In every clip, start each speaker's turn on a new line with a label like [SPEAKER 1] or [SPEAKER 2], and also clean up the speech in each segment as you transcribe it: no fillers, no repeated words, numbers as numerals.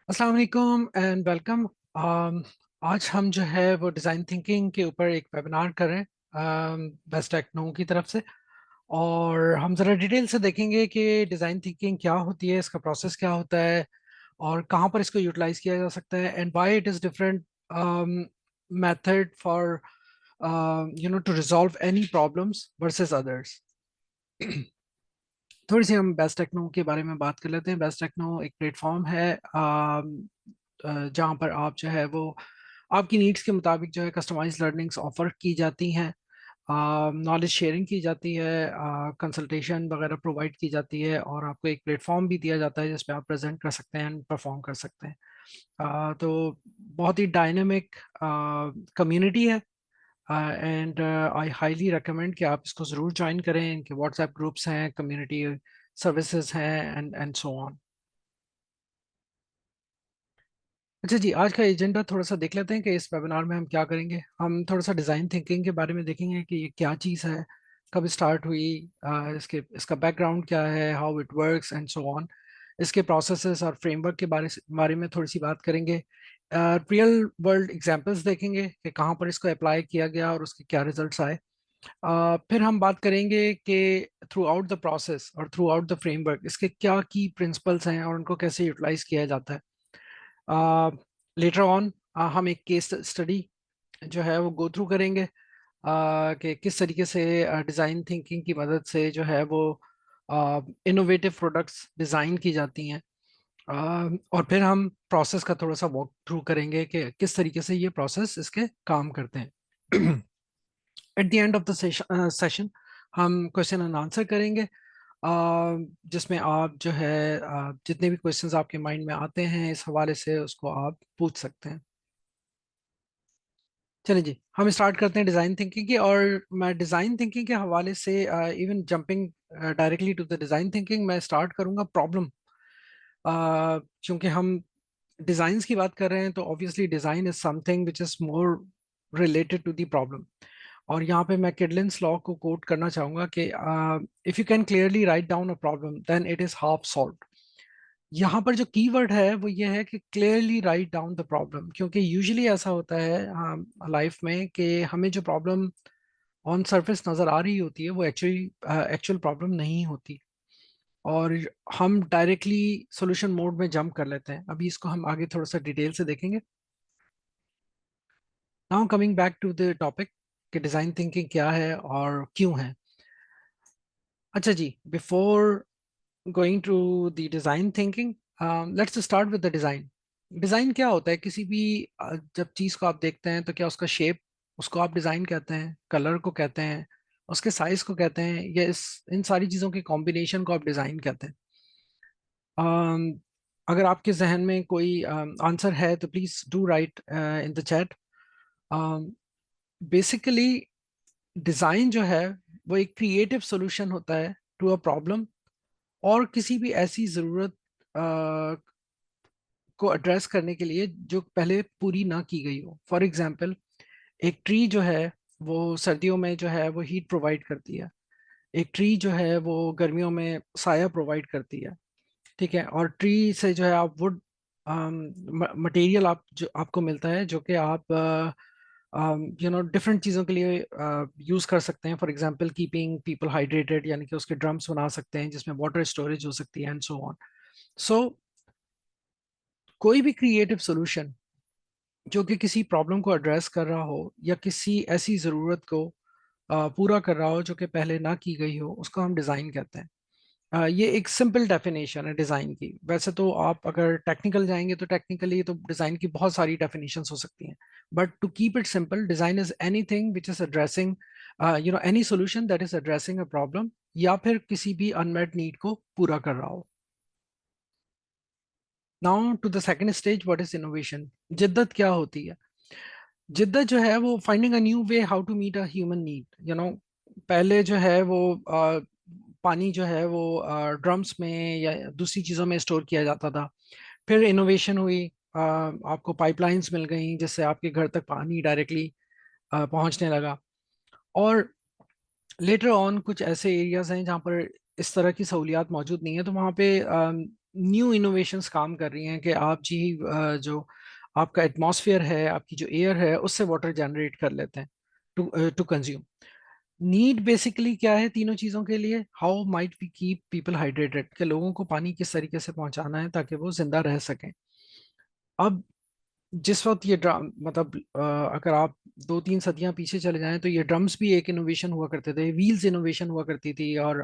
[SPEAKER 1] अस्सलाम वालेकुम and welcome. आज हम जो है वो डिज़ाइन थिंकिंग के ऊपर एक वेबिनार कर रहे हैं बेस्ट टेक्नो की तरफ से। और हम ज़रा डिटेल से देखेंगे कि डिज़ाइन थिंकिंग क्या होती है, इसका प्रोसेस क्या होता है और कहाँ पर इसको यूटिलाइज किया जा सकता है and why it is different method for to resolve any problems versus others. थोड़ी सी हम बेस्ट टेक्नो के बारे में बात कर लेते हैं। बेस्ट टेक्नो एक प्लेटफॉर्म है जहाँ पर आप जो है वो आपकी नीड्स के मुताबिक जो है कस्टमाइज लर्निंग्स ऑफर की जाती हैं, नॉलेज शेयरिंग की जाती है, कंसल्टेशन वगैरह प्रोवाइड की जाती है और आपको एक प्लेटफॉर्म भी दिया जाता है जिसपे आप प्रेजेंट कर सकते हैं, परफॉर्म कर सकते हैं। तो बहुत ही डायनेमिक कम्युनिटी है एंड आई हाईली रिकमेंड कि आप इसको ज़रूर ज्वाइन करें। इनके व्हाट्सएप ग्रुप्स हैं, कम्युनिटी सर्विसेज हैं एंड सो ऑन। अच्छा जी, आज का एजेंडा थोड़ा सा देख लेते हैं कि इस वेबिनार में हम क्या करेंगे। हम थोड़ा सा डिज़ाइन थिंकिंग के बारे में देखेंगे कि ये क्या चीज़ है, कब स्टार्ट हुई, इसका बैकग्राउंड क्या है, how it works and so on. इसके प्रोसेसेस और फ्रेमवर्क के बारे में थोड़ी सी बात करेंगे। रियल वर्ल्ड एग्जांपल्स देखेंगे कि कहाँ पर इसको अप्लाई किया गया और उसके क्या रिजल्ट्स आए। फिर हम बात करेंगे कि थ्रू आउट द प्रोसेस और थ्रू आउट द फ्रेमवर्क इसके क्या की प्रिंसिपल्स हैं और उनको कैसे यूटिलाइज किया जाता है। लेटर ऑन हम एक केस स्टडी जो है वो गो थ्रू करेंगे कि किस तरीके से डिज़ाइन थिंकिंग की मदद से जो है वो इनोवेटिव प्रोडक्ट्स डिज़ाइन की जाती हैं। और फिर हम प्रोसेस का थोड़ा सा वॉक थ्रू करेंगे कि किस तरीके से ये प्रोसेस इसके काम करते हैं। At the end of the session हम क्वेश्चन एंड आंसर करेंगे, जिसमें आप जो है जितने भी क्वेश्चंस आपके माइंड में आते हैं इस हवाले से उसको आप पूछ सकते हैं। चलिए जी, हम स्टार्ट करते हैं डिज़ाइन थिंकिंग की। और मैं डिज़ाइन थिंकिंग के हवाले से even jumping directly to the design thinking, मैं स्टार्ट करूंगा प्रॉब्लम। क्योंकि हम डिज़ाइंस की बात कर रहे हैं तो obviously design is something which is more related to the problem. और यहाँ पे मैं किडलिन्स लॉ को कोट करना चाहूँगा कि if you can clearly write down a problem then it is half solve. यहाँ पर जो कीवर्ड है वो ये है कि clearly write down the problem, क्योंकि यूजुअली ऐसा होता है लाइफ में कि हमें जो प्रॉब्लम ऑन सरफेस नज़र आ रही होती है वो एक्चुअली एक्चुअल प्रॉब्लम नहीं होती और हम डायरेक्टली सॉल्यूशन मोड में जंप कर लेते हैं। अभी इसको हम आगे थोड़ा सा डिटेल से देखेंगे। Now coming back to the topic कि डिज़ाइन थिंकिंग क्या है और क्यों है। अच्छा जी, before going to the design thinking, let's start with the design. Design क्या होता है? किसी भी जब चीज़ को आप देखते हैं तो क्या उसका शेप, उसको आप डिज़ाइन कहते हैं, कलर को कहते हैं, उसके साइज को कहते हैं, या इस इन सारी चीज़ों के कॉम्बिनेशन को आप डिज़ाइन कहते हैं। अगर आपके जहन में कोई आंसर है तो please do right in the chat. Basically design जो है वो एक क्रिएटिव सॉल्यूशन होता है टू अ प्रॉब्लम और किसी भी ऐसी ज़रूरत को एड्रेस करने के लिए जो पहले पूरी ना की गई हो। फॉर एग्जांपल, एक ट्री जो है वो सर्दियों में जो है वो हीट प्रोवाइड करती है। एक ट्री जो है वो गर्मियों में साया प्रोवाइड करती है। ठीक है, और ट्री से जो है आप वुड मटेरियल आप जो आपको मिलता है जो कि आप डिफरेंट चीज़ों के लिए यूज़ कर सकते हैं। For example, keeping people hydrated, यानी कि उसके ड्रम्स बना सकते हैं जिसमें वाटर स्टोरेज हो सकती है एंड सो ऑन। सो कोई भी क्रिएटिव सॉल्यूशन जो कि किसी प्रॉब्लम को एड्रेस कर रहा हो या किसी ऐसी ज़रूरत को पूरा कर रहा हो जो कि पहले ना की गई हो, उसको हम डिज़ाइन कहते हैं। ये एक सिंपल डेफिनेशन है डिज़ाइन की। वैसे तो आप अगर टेक्निकल जाएंगे तो टेक्निकली तो डिज़ाइन की बहुत सारी डेफिनेशंस हो सकती हैं, but to keep it simple, design is anything which is addressing any solution that is addressing a problem या फिर किसी भी अनमेट नीड को पूरा कर रहा हो। Now to the second stage, what is innovation? जिद्दत क्या होती है? जिद्दत जो है वो finding a new way how to meet a human need. पहले जो है वो पानी जो है वो ड्रम्स में या दूसरी चीज़ों में स्टोर किया जाता था। फिर इनोवेशन हुई, आपको पाइपलाइंस मिल गई जिससे आपके घर तक पानी डायरेक्टली पहुंचने लगा। और लेटर ऑन कुछ ऐसे एरियाज हैं जहाँ पर इस तरह की सहूलियात मौजूद नहीं है, तो वहाँ पे न्यू इनोवेशंस काम कर रही हैं कि आप जी जो आपका एटमॉस्फेयर है, आपकी जो एयर है, उससे वाटर जनरेट कर लेते हैं टू कंज्यूम। नीड बेसिकली क्या है तीनों चीज़ों के लिए? How might we keep people hydrated, कि लोगों को पानी किस तरीके से पहुंचाना है ताकि वो जिंदा रह सकें। अब जिस वक्त ये ड्रम मतलब अगर आप 2-3 सदियां पीछे चले जाएं तो ये ड्रम्स भी एक इनोवेशन हुआ करते थे, व्हील्स इनोवेशन हुआ करती थी। और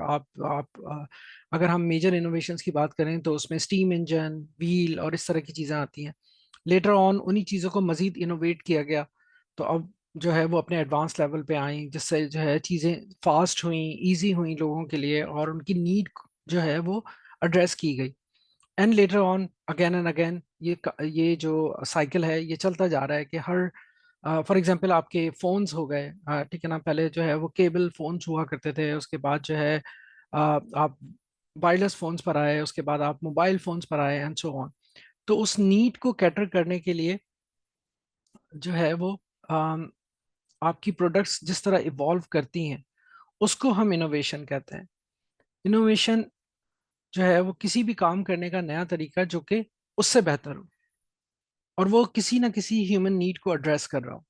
[SPEAKER 1] अगर हम मेजर इनोवेशंस की बात करें तो उसमें स्टीम इंजन, व्हील और इस तरह की चीज़ें आती हैं। लेटर ऑन उन्हीं चीज़ों को मजीद इनोवेट किया गया, तो अब जो है वो अपने एडवांस लेवल पे आई, जिससे जो है चीज़ें फास्ट हुई, इजी हुई लोगों के लिए, और उनकी नीड जो है वो एड्रेस की गई। And later on again and again ये जो साइकिल है ये चलता जा रहा है कि हर फॉर एग्जांपल आपके फोन्स हो गए, ठीक है ना, पहले जो है वो केबल फोन्स हुआ करते थे, उसके बाद जो है आप वायरलेस फोन्स पर आए, उसके बाद आप मोबाइल फोन्स पर आए एंड सो ऑन। तो उस नीड को कैटर करने के लिए जो है वो अम, आपकी प्रोडक्ट्स जिस तरह इवॉल्व करती हैं उसको हम इनोवेशन कहते हैं। इनोवेशन जो है वो किसी भी काम करने का नया तरीका जो कि उससे बेहतर हो, और वो किसी ना किसी ह्यूमन नीड को एड्रेस कर रहा हो।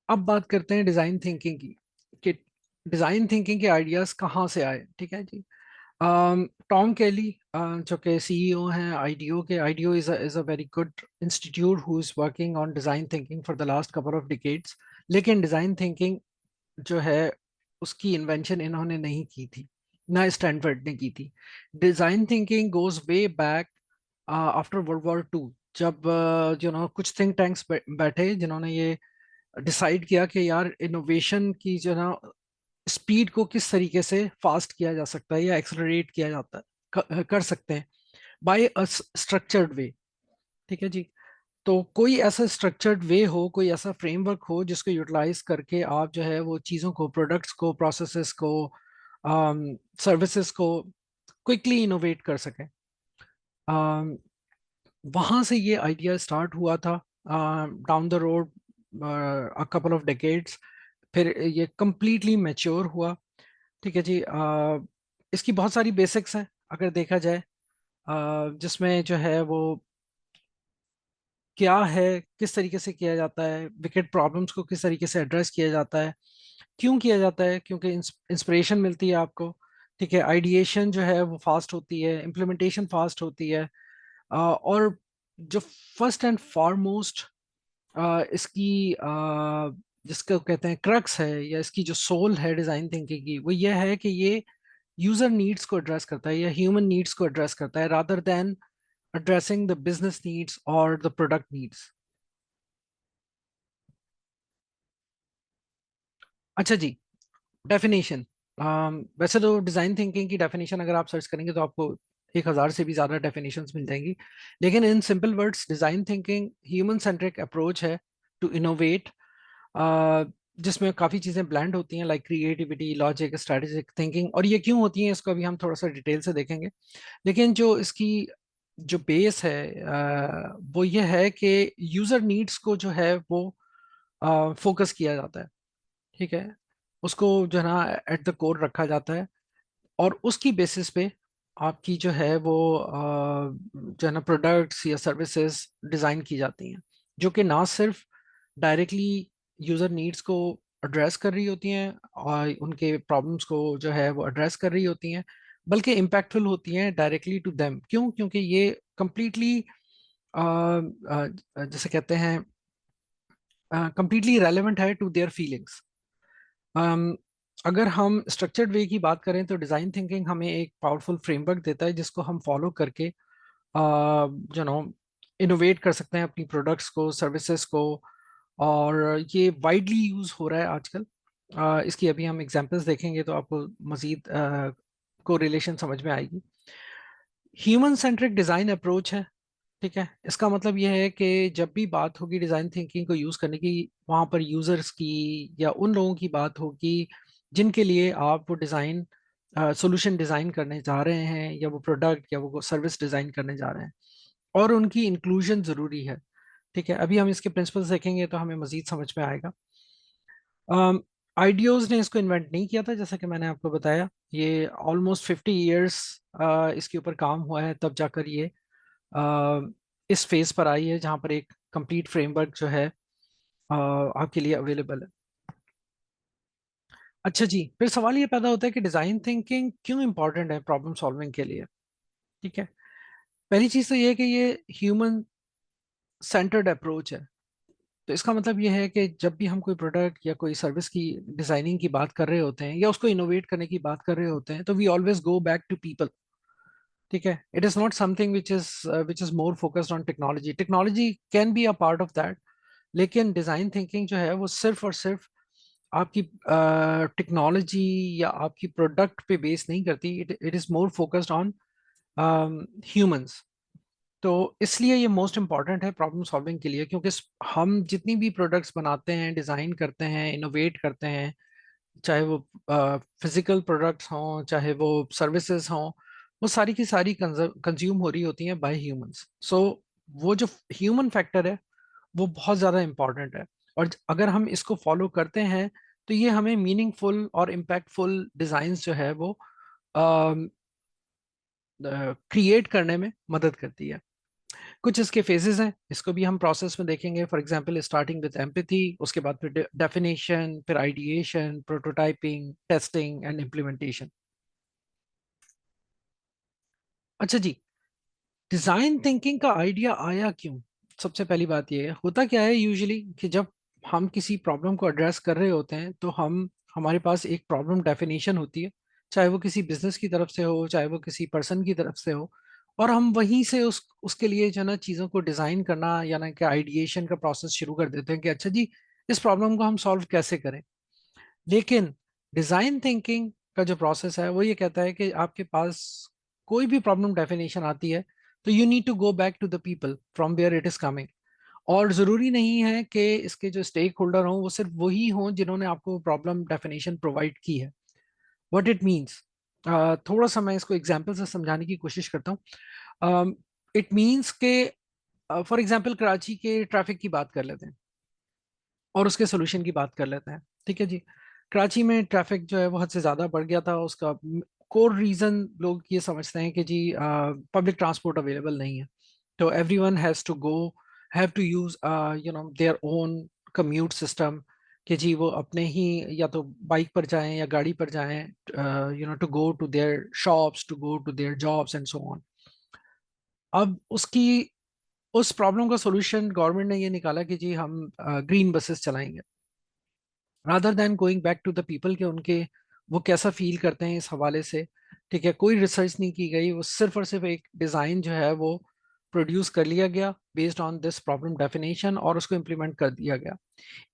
[SPEAKER 1] अब बात करते हैं डिजाइन थिंकिंग की, कि डिजाइन थिंकिंग के आइडियाज कहाँ से आए। ठीक है जी। टॉम केली जो कि सीईओ हैं आईडियो के, IDEO is a very good institute who is working on design thinking for the last couple of decades. लेकिन डिजाइन थिंकिंग जो है उसकी इन्वेंशन इन्होंने नहीं की थी, ना स्टैनफोर्ड ने की थी। Design thinking goes way back after world war 2, जब कुछ थिंक टैंक्स बैठे जिन्होंने ये डिसाइड किया कि यार इनोवेशन की जो ना स्पीड को किस तरीके से फास्ट किया जा सकता है या एक्सलरेट किया जाता है, कर सकते हैं बाय अ स्ट्रक्चर्ड वे। ठीक है जी। तो कोई ऐसा स्ट्रक्चर्ड वे हो, कोई ऐसा फ्रेमवर्क हो जिसको यूटिलाइज करके आप जो है वो चीज़ों को, प्रोडक्ट्स को, प्रोसेसेस को, सर्विसेज को क्विकली इनोवेट कर सकें। वहाँ से ये आइडिया स्टार्ट हुआ था down the road a couple of decades. फिर ये कंप्लीटली मैच्योर हुआ। ठीक है जी। इसकी बहुत सारी बेसिक्स हैं अगर देखा जाए, जिसमें जो है वो क्या है, किस तरीके से किया जाता है, विकेट प्रॉब्लम्स को किस तरीके से एड्रेस किया जाता है, क्यों किया जाता है, क्योंकि इंस्पिरेशन मिलती है आपको। ठीक है, आइडिएशन जो है वो फास्ट होती है, इम्प्लीमेंटेशन फास्ट होती है। और जो फर्स्ट एंड फॉरमोस्ट इसकी जिसको कहते हैं क्रक्स है, या इसकी जो सोल है डिजाइन थिंकिंग की, वो ये है कि ये यूजर नीड्स को एड्रेस करता है या ह्यूमन नीड्स को एड्रेस करता है, rather than addressing the business needs or the product needs. अच्छा जी। डेफिनेशन, वैसे तो डिजाइन थिंकिंग की डेफिनेशन अगर आप सर्च करेंगे तो आपको 1,000 से भी ज्यादा डेफिनेशंस मिल जाएंगी। लेकिन in simple words design thinking human centric approach है टू इनोवेट, जिसमें काफ़ी चीज़ें ब्लेंड होती हैं, like creativity, logic, strategic thinking. और ये क्यों होती हैं इसको अभी हम थोड़ा सा डिटेल से देखेंगे। लेकिन जो इसकी जो बेस है वो ये है कि यूज़र नीड्स को जो है वो फोकस किया जाता है। ठीक है, उसको जो है ना एट द कोर रखा जाता है, और उसकी बेसिस पे आपकी जो है वो जो है ना प्रोडक्ट्स या सर्विसेज डिज़ाइन की जाती हैं, जो कि ना सिर्फ डायरेक्टली यूज़र नीड्स को एड्रेस कर रही होती हैं और उनके प्रॉब्लम्स को जो है वो एड्रेस कर रही होती हैं, बल्कि इम्पैक्टफुल होती हैं डायरेक्टली टू देम। क्यों? क्योंकि ये कंप्लीटली जैसे कहते हैं कंप्लीटली रेलेवेंट है टू देयर फीलिंग्स। अगर हम स्ट्रक्चर्ड वे की बात करें तो डिज़ाइन थिंकिंग हमें एक पावरफुल फ्रेमवर्क देता है जिसको हम फॉलो करके जो नो इनोवेट कर सकते हैं अपनी प्रोडक्ट्स को, सर्विसेज को। और ये वाइडली यूज़ हो रहा है आजकल। इसकी अभी हम एग्जांपल्स देखेंगे तो आपको मज़ीद को रिलेशन समझ में आएगी। ह्यूमन सेंट्रिक डिज़ाइन अप्रोच है। ठीक है, इसका मतलब यह है कि जब भी बात होगी डिज़ाइन थिंकिंग को यूज़ करने की, वहाँ पर यूज़र्स की या उन लोगों की बात होगी जिनके लिए आप वो डिज़ाइन सॉल्यूशन डिज़ाइन करने जा रहे हैं, या वो प्रोडक्ट या वो सर्विस डिज़ाइन करने जा रहे हैं, और उनकी इंक्लूजन ज़रूरी है। ठीक है, अभी हम इसके प्रिंसिपल्स देखेंगे तो हमें मज़ीद समझ में आएगा। आइडियोज ने इसको इन्वेंट नहीं किया था, जैसा कि मैंने आपको बताया। ये ऑलमोस्ट 50 ईयर्स इसके ऊपर काम हुआ है, तब जाकर ये अ, इस फेज पर आई है जहाँ पर एक कंप्लीट फ्रेमवर्क जो है आपके लिए अवेलेबल है। अच्छा जी, फिर सवाल ये पैदा होता है कि डिजाइन थिंकिंग क्यों इंपॉर्टेंट है प्रॉब्लम सॉल्विंग के लिए। ठीक है, पहली चीज तो ये है कि ये ह्यूमन सेंटर्ड अप्रोच है। तो इसका मतलब ये है कि जब भी हम कोई प्रोडक्ट या कोई सर्विस की डिजाइनिंग की बात कर रहे होते हैं या उसको इनोवेट करने की बात कर रहे होते हैं, तो we always go back to people. ठीक है, it is not something which is more focused on technology. Technology can be a part of that, लेकिन डिजाइन थिंकिंग जो है वो सिर्फ और सिर्फ आपकी टेक्नोलॉजी या आपकी प्रोडक्ट पे बेस नहीं करती। It is more focused on humans. तो इसलिए ये मोस्ट इम्पॉर्टेंट है प्रॉब्लम सॉल्विंग के लिए, क्योंकि हम जितनी भी प्रोडक्ट्स बनाते हैं, डिज़ाइन करते हैं, इनोवेट करते हैं, चाहे वो फिजिकल प्रोडक्ट्स हों चाहे वो सर्विसेज हों, वो सारी की सारी कंज्यूम हो रही होती हैं बाय ह्यूमंस। सो वो जो ह्यूमन फैक्टर है वो बहुत ज़्यादा इम्पॉर्टेंट है। और अगर हम इसको फॉलो करते हैं तो ये हमें मीनिंगफुल और इम्पैक्टफुल डिज़ाइंस जो है वो क्रिएट करने में मदद करती है। कुछ इसके फेजेस हैं, इसको भी हम प्रोसेस में देखेंगे। For example starting with empathy, उसके बाद फिर डेफिनेशन, फिर ideation, prototyping, testing and implementation. अच्छा जी, डिजाइन थिंकिंग का आइडिया आया क्यों? सबसे पहली बात ये है, होता क्या है यूजुअली कि जब हम किसी प्रॉब्लम को एड्रेस कर रहे होते हैं तो हम हमारे पास एक प्रॉब्लम डेफिनेशन होती है, चाहे वो किसी बिजनेस की तरफ से हो चाहे वो किसी पर्सन की तरफ से हो। और हम वहीं से उसके लिए जो है ना चीज़ों को डिज़ाइन करना या ना कि आइडिएशन का प्रोसेस शुरू कर देते हैं कि अच्छा जी, इस प्रॉब्लम को हम सॉल्व कैसे करें। लेकिन डिजाइन थिंकिंग का जो प्रोसेस है वो ये कहता है कि आपके पास कोई भी प्रॉब्लम डेफिनेशन आती है तो you need to go back to the people from where it is coming. और जरूरी नहीं है कि इसके जो स्टेक होल्डर हों वो सिर्फ वही हों जिन्होंने आपको प्रॉब्लम डेफिनेशन प्रोवाइड की है। व्हाट इट मीन्स, थोड़ा सा मैं इसको एग्जांपल से समझाने की कोशिश करता हूँ। इट मीन्स के फॉर एग्जांपल कराची के ट्रैफिक की बात कर लेते हैं और उसके सोल्यूशन की बात कर लेते हैं। ठीक है जी, कराची में ट्रैफिक जो है वो हद से ज़्यादा बढ़ गया था। उसका कोर रीज़न लोग ये समझते हैं कि जी पब्लिक ट्रांसपोर्ट अवेलेबल नहीं है। तो everyone has to go, have to use their own commute system, कि जी वो अपने ही या तो बाइक पर जाएं या गाड़ी पर जाएं, to go to their shops, to go to their jobs and so on. अब उसकी उस प्रॉब्लम का सॉल्यूशन गवर्नमेंट ने ये निकाला कि जी हम ग्रीन बसेस चलाएंगे, rather than going back to the people के उनके वो कैसा फील करते हैं इस हवाले से। ठीक है, कोई रिसर्च नहीं की गई, वो सिर्फ और सिर्फ एक डिज़ाइन जो है वो प्रोड्यूस कर लिया गया based on this problem definition और उसको इम्प्लीमेंट कर दिया गया।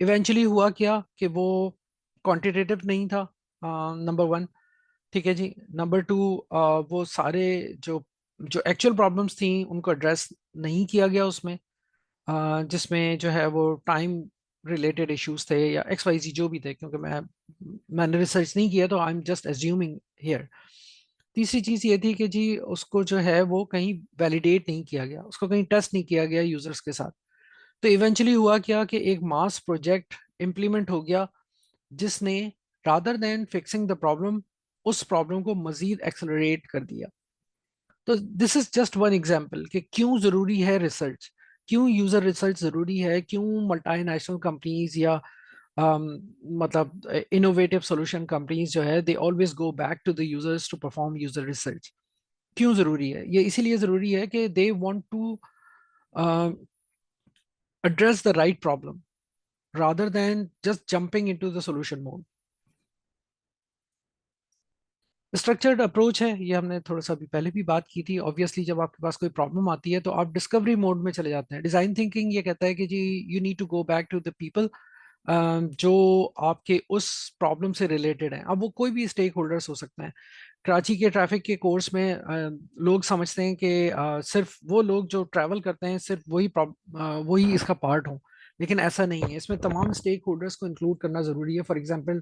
[SPEAKER 1] इवेंचुअली हुआ क्या कि वो क्वांटिटेटिव नहीं था, नंबर वन। ठीक है जी, नंबर टू, वो सारे जो जो एक्चुअल प्रॉब्लम्स थी उनको एड्रेस नहीं किया गया उसमें, जिसमें जो है वो टाइम रिलेटेड इश्यूज थे या एक्स वाई जी जो भी थे, क्योंकि मैंने रिसर्च नहीं किया तो I am just assuming here. तीसरी चीज ये थी कि जी उसको जो है वो कहीं वैलिडेट नहीं किया गया, उसको कहीं टेस्ट नहीं किया गया यूजर्स के साथ। तो इवेंचुअली हुआ क्या कि एक मास प्रोजेक्ट इम्प्लीमेंट हो गया जिसने rather than fixing the problem उस प्रॉब्लम को मजीद एक्सेलरेट कर दिया। तो this is just one example कि क्यों जरूरी है रिसर्च, क्यों यूजर रिसर्च जरूरी है, क्यों मल्टीनेशनल कंपनीज या मतलब इनोवेटिव सॉल्यूशन कंपनीज जो है they always go back to the users to perform user research. क्यों जरूरी है ये? इसीलिए जरूरी है कि they want to address the right problem rather than just jumping into the solution mode. Structured approach है, ये हमने थोड़ा सा अभी पहले भी बात की थी। ऑब्वियसली जब आपके पास कोई प्रॉब्लम आती है तो आप डिस्कवरी मोड में चले जाते हैं। डिजाइन थिंकिंग ये कहता है कि जी you need to go back to the people जो आपके उस प्रॉब्लम से रिलेटेड हैं। अब वो कोई भी स्टेक होल्डर्स हो सकते हैं। कराची के ट्रैफिक के कोर्स में लोग समझते हैं कि सिर्फ वो लोग जो ट्रैवल करते हैं सिर्फ वही इसका पार्ट हो, लेकिन ऐसा नहीं है। इसमें तमाम स्टेक होल्डर्स को इंक्लूड करना जरूरी है। फॉर एग्जांपल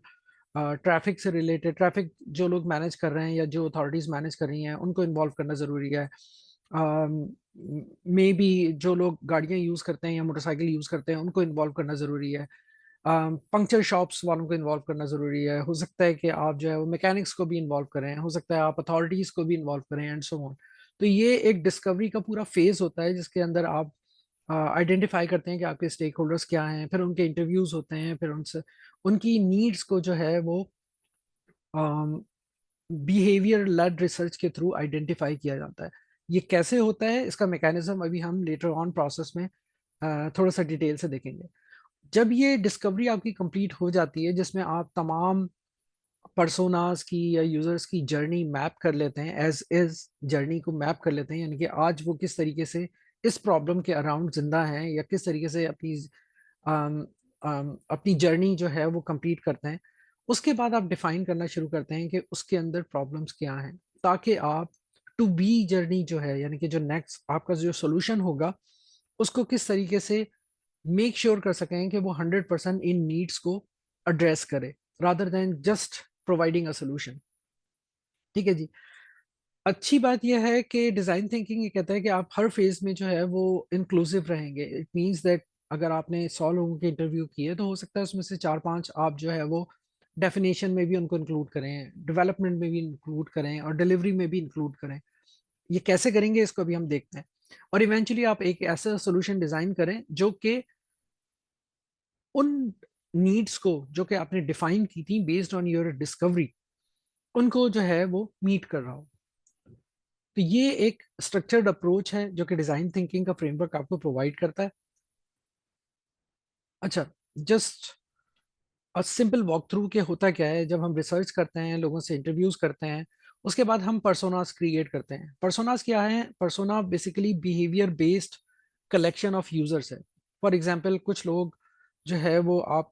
[SPEAKER 1] ट्रैफिक से रिलेटेड, ट्रैफिक जो लोग मैनेज कर रहे हैं या जो अथॉरिटीज मैनेज कर रही हैं उनको इन्वॉल्व करना ज़रूरी है। मे बी जो लोग गाड़ियाँ यूज़ करते हैं या मोटरसाइकिल यूज़ करते हैं उनको इन्वॉल्व करना ज़रूरी है। पंक्चर शॉप्स वालों को इन्वॉल्व करना जरूरी है, हो सकता है कि आप जो है वो मैकेनिक्स को भी इन्वॉल्व करें, हो सकता है आप अथॉरिटीज को भी इन्वॉल्व करें एंड सो ऑन। तो ये एक डिस्कवरी का पूरा फेज होता है जिसके अंदर आप आइडेंटिफाई करते हैं कि आपके स्टेक होल्डर्स क्या हैं, फिर उनके इंटरव्यूज होते हैं, फिर उनसे उनकी नीड्स को जो है वो बिहेवियर लेड रिसर्च के थ्रू आइडेंटिफाई किया जाता है। ये कैसे होता है, इसका मैकेनिज्म अभी हम लेटर ऑन प्रोसेस में थोड़ा सा डिटेल से देखेंगे। जब ये डिस्कवरी आपकी कंप्लीट हो जाती है, जिसमें आप तमाम पर्सोनास की या यूजर्स की जर्नी मैप कर लेते हैं, एज इज जर्नी को मैप कर लेते हैं, यानी कि आज वो किस तरीके से इस प्रॉब्लम के अराउंड जिंदा हैं या किस तरीके से अपनी जर्नी जो है वो कंप्लीट करते हैं। उसके बाद आप डिफाइन करना शुरू करते हैं कि उसके अंदर प्रॉब्लम्स क्या हैं, ताकि आप टू बी जर्नी जो है, यानी कि जो नेक्स्ट आपका जो सोल्यूशन होगा, उसको किस तरीके से मेक श्योर कर सकें कि वो 100% इन नीड्स को एड्रेस करे, rather than just providing a solution. ठीक है जी। अच्छी बात यह है कि डिजाइन थिंकिंग ये कहता है कि आप हर फेज में जो है वो इंक्लूसिव रहेंगे। इट मींस दैट अगर आपने 100 लोगों के इंटरव्यू किए तो हो सकता है उसमें से 4-5 आप जो है वो डेफिनेशन में भी उनको इंक्लूड करें, डेवलपमेंट में भी इंक्लूड करें और डिलीवरी में भी इंक्लूड करें। ये कैसे करेंगे इसको अभी हम देखते हैं। और इवेंचुअली आप एक ऐसा सोल्यूशन डिजाइन करें जो कि उन नीड्स को जो कि आपने डिफाइन की थी बेस्ड ऑन योर डिस्कवरी, उनको जो है वो मीट कर रहा हो। तो ये एक स्ट्रक्चर्ड अप्रोच है जो कि डिजाइन थिंकिंग का फ्रेमवर्क आपको प्रोवाइड करता है। अच्छा, just a simple walk through के होता क्या है, जब हम रिसर्च करते हैं, लोगों से इंटरव्यूज करते हैं, उसके बाद हम पर्सोनास क्रिएट करते हैं। पर्सोनास क्या है? Persona basically behaviour based collection of users है। फॉर एग्जांपल कुछ लोग जो है वो आप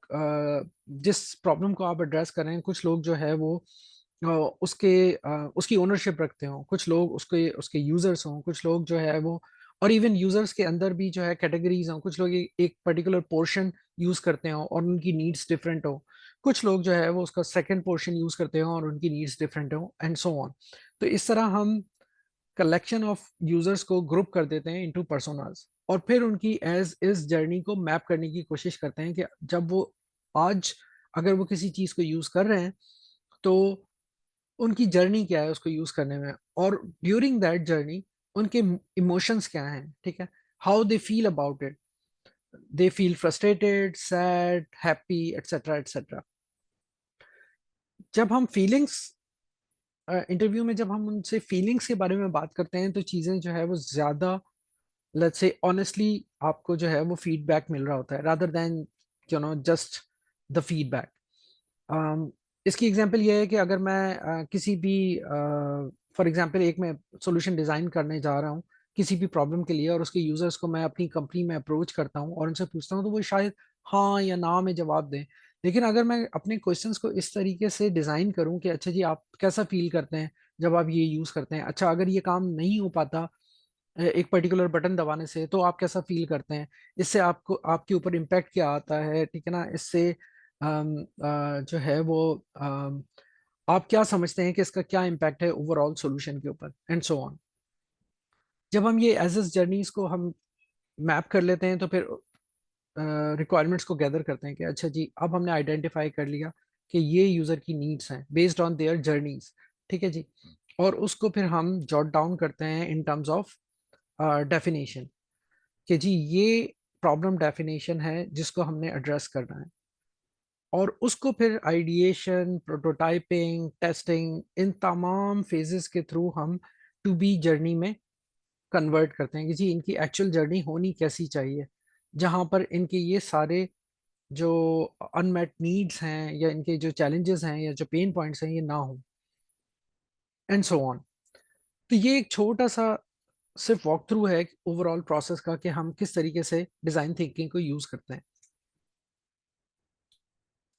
[SPEAKER 1] जिस प्रॉब्लम को आप एड्रेस कर रहे हैं, कुछ लोग जो है वो उसकी ओनरशिप रखते हो, कुछ लोग उसके उसके यूजर्स हों, कुछ लोग जो है वो, और इवन यूजर्स के अंदर भी जो है कैटेगरीज हों, कुछ लोग एक पर्टिकुलर पोर्शन यूज करते हो और उनकी नीड्स डिफरेंट हो, कुछ लोग जो है वो उसका सेकंड पोर्शन यूज करते हो और उनकी नीड्स डिफरेंट हो एंड सो ऑन। तो इस तरह हम कलेक्शन ऑफ यूजर्स को ग्रुप कर देते हैं इनटू पर्सोनास, और फिर उनकी एज इस जर्नी को मैप करने की कोशिश करते हैं कि जब वो आज अगर वो किसी चीज को यूज कर रहे हैं तो उनकी जर्नी क्या है उसको यूज करने में, और ड्यूरिंग दैट जर्नी उनके इमोशंस क्या हैं। ठीक है, how they feel about it, they feel frustrated, sad, happy, etcetera etcetera. जब हम फीलिंग्स इंटरव्यू में जब हम उनसे फीलिंग्स के बारे में बात करते हैं तो चीज़ें जो है वो ज़्यादा, लेट्स से ऑनेस्टली, आपको जो है वो फीडबैक मिल रहा होता है rather than just the feedback. इसकी एग्जांपल ये है कि अगर मैं किसी भी फॉर एग्जांपल एक मैं सॉल्यूशन डिज़ाइन करने जा रहा हूँ किसी भी प्रॉब्लम के लिए, और उसके यूजर्स को मैं अपनी कंपनी में अप्रोच करता हूँ और उनसे पूछता हूँ, तो वो शायद हाँ या ना में जवाब दें। लेकिन अगर मैं अपने क्वेश्चंस को इस तरीके से डिज़ाइन करूँ कि अच्छा जी आप कैसा फील करते हैं जब आप ये यूज़ करते हैं, अच्छा अगर ये काम नहीं हो पाता एक पर्टिकुलर बटन दबाने से तो आप कैसा फील करते हैं, इससे आपको आपके ऊपर इम्पैक्ट क्या आता है, ठीक है ना, इससे जो है वो आप क्या समझते हैं कि इसका क्या इम्पैक्ट है ओवरऑल सॉल्यूशन के ऊपर एंड सो ऑन। जब हम ये एज एस जर्नीज को हम मैप कर लेते हैं तो फिर रिक्वायरमेंट्स को गैदर करते हैं कि अच्छा जी अब हमने आइडेंटिफाई कर लिया कि ये यूज़र की नीड्स हैं बेस्ड ऑन देयर जर्नीज। ठीक है जी। और उसको फिर हम जॉट डाउन करते हैं इन टर्म्स ऑफ डेफिनेशन, कि जी ये प्रॉब्लम डेफिनेशन है जिसको हमने एड्रेस करना है, और उसको फिर आइडिएशन, प्रोटोटाइपिंग, टेस्टिंग, इन तमाम फेजेस के थ्रू हम टू बी जर्नी में कन्वर्ट करते हैं कि जी इनकी एक्चुअल जर्नी होनी कैसी चाहिए, जहां पर इनके ये सारे जो अनमेट नीड्स हैं या इनके जो चैलेंजेस हैं या जो पेन पॉइंट्स हैं ये ना हो एंड सो ऑन। तो ये एक छोटा सा सिर्फ वॉक थ्रू है ओवरऑल प्रोसेस का कि हम किस तरीके से डिजाइन थिंकिंग को यूज करते हैं।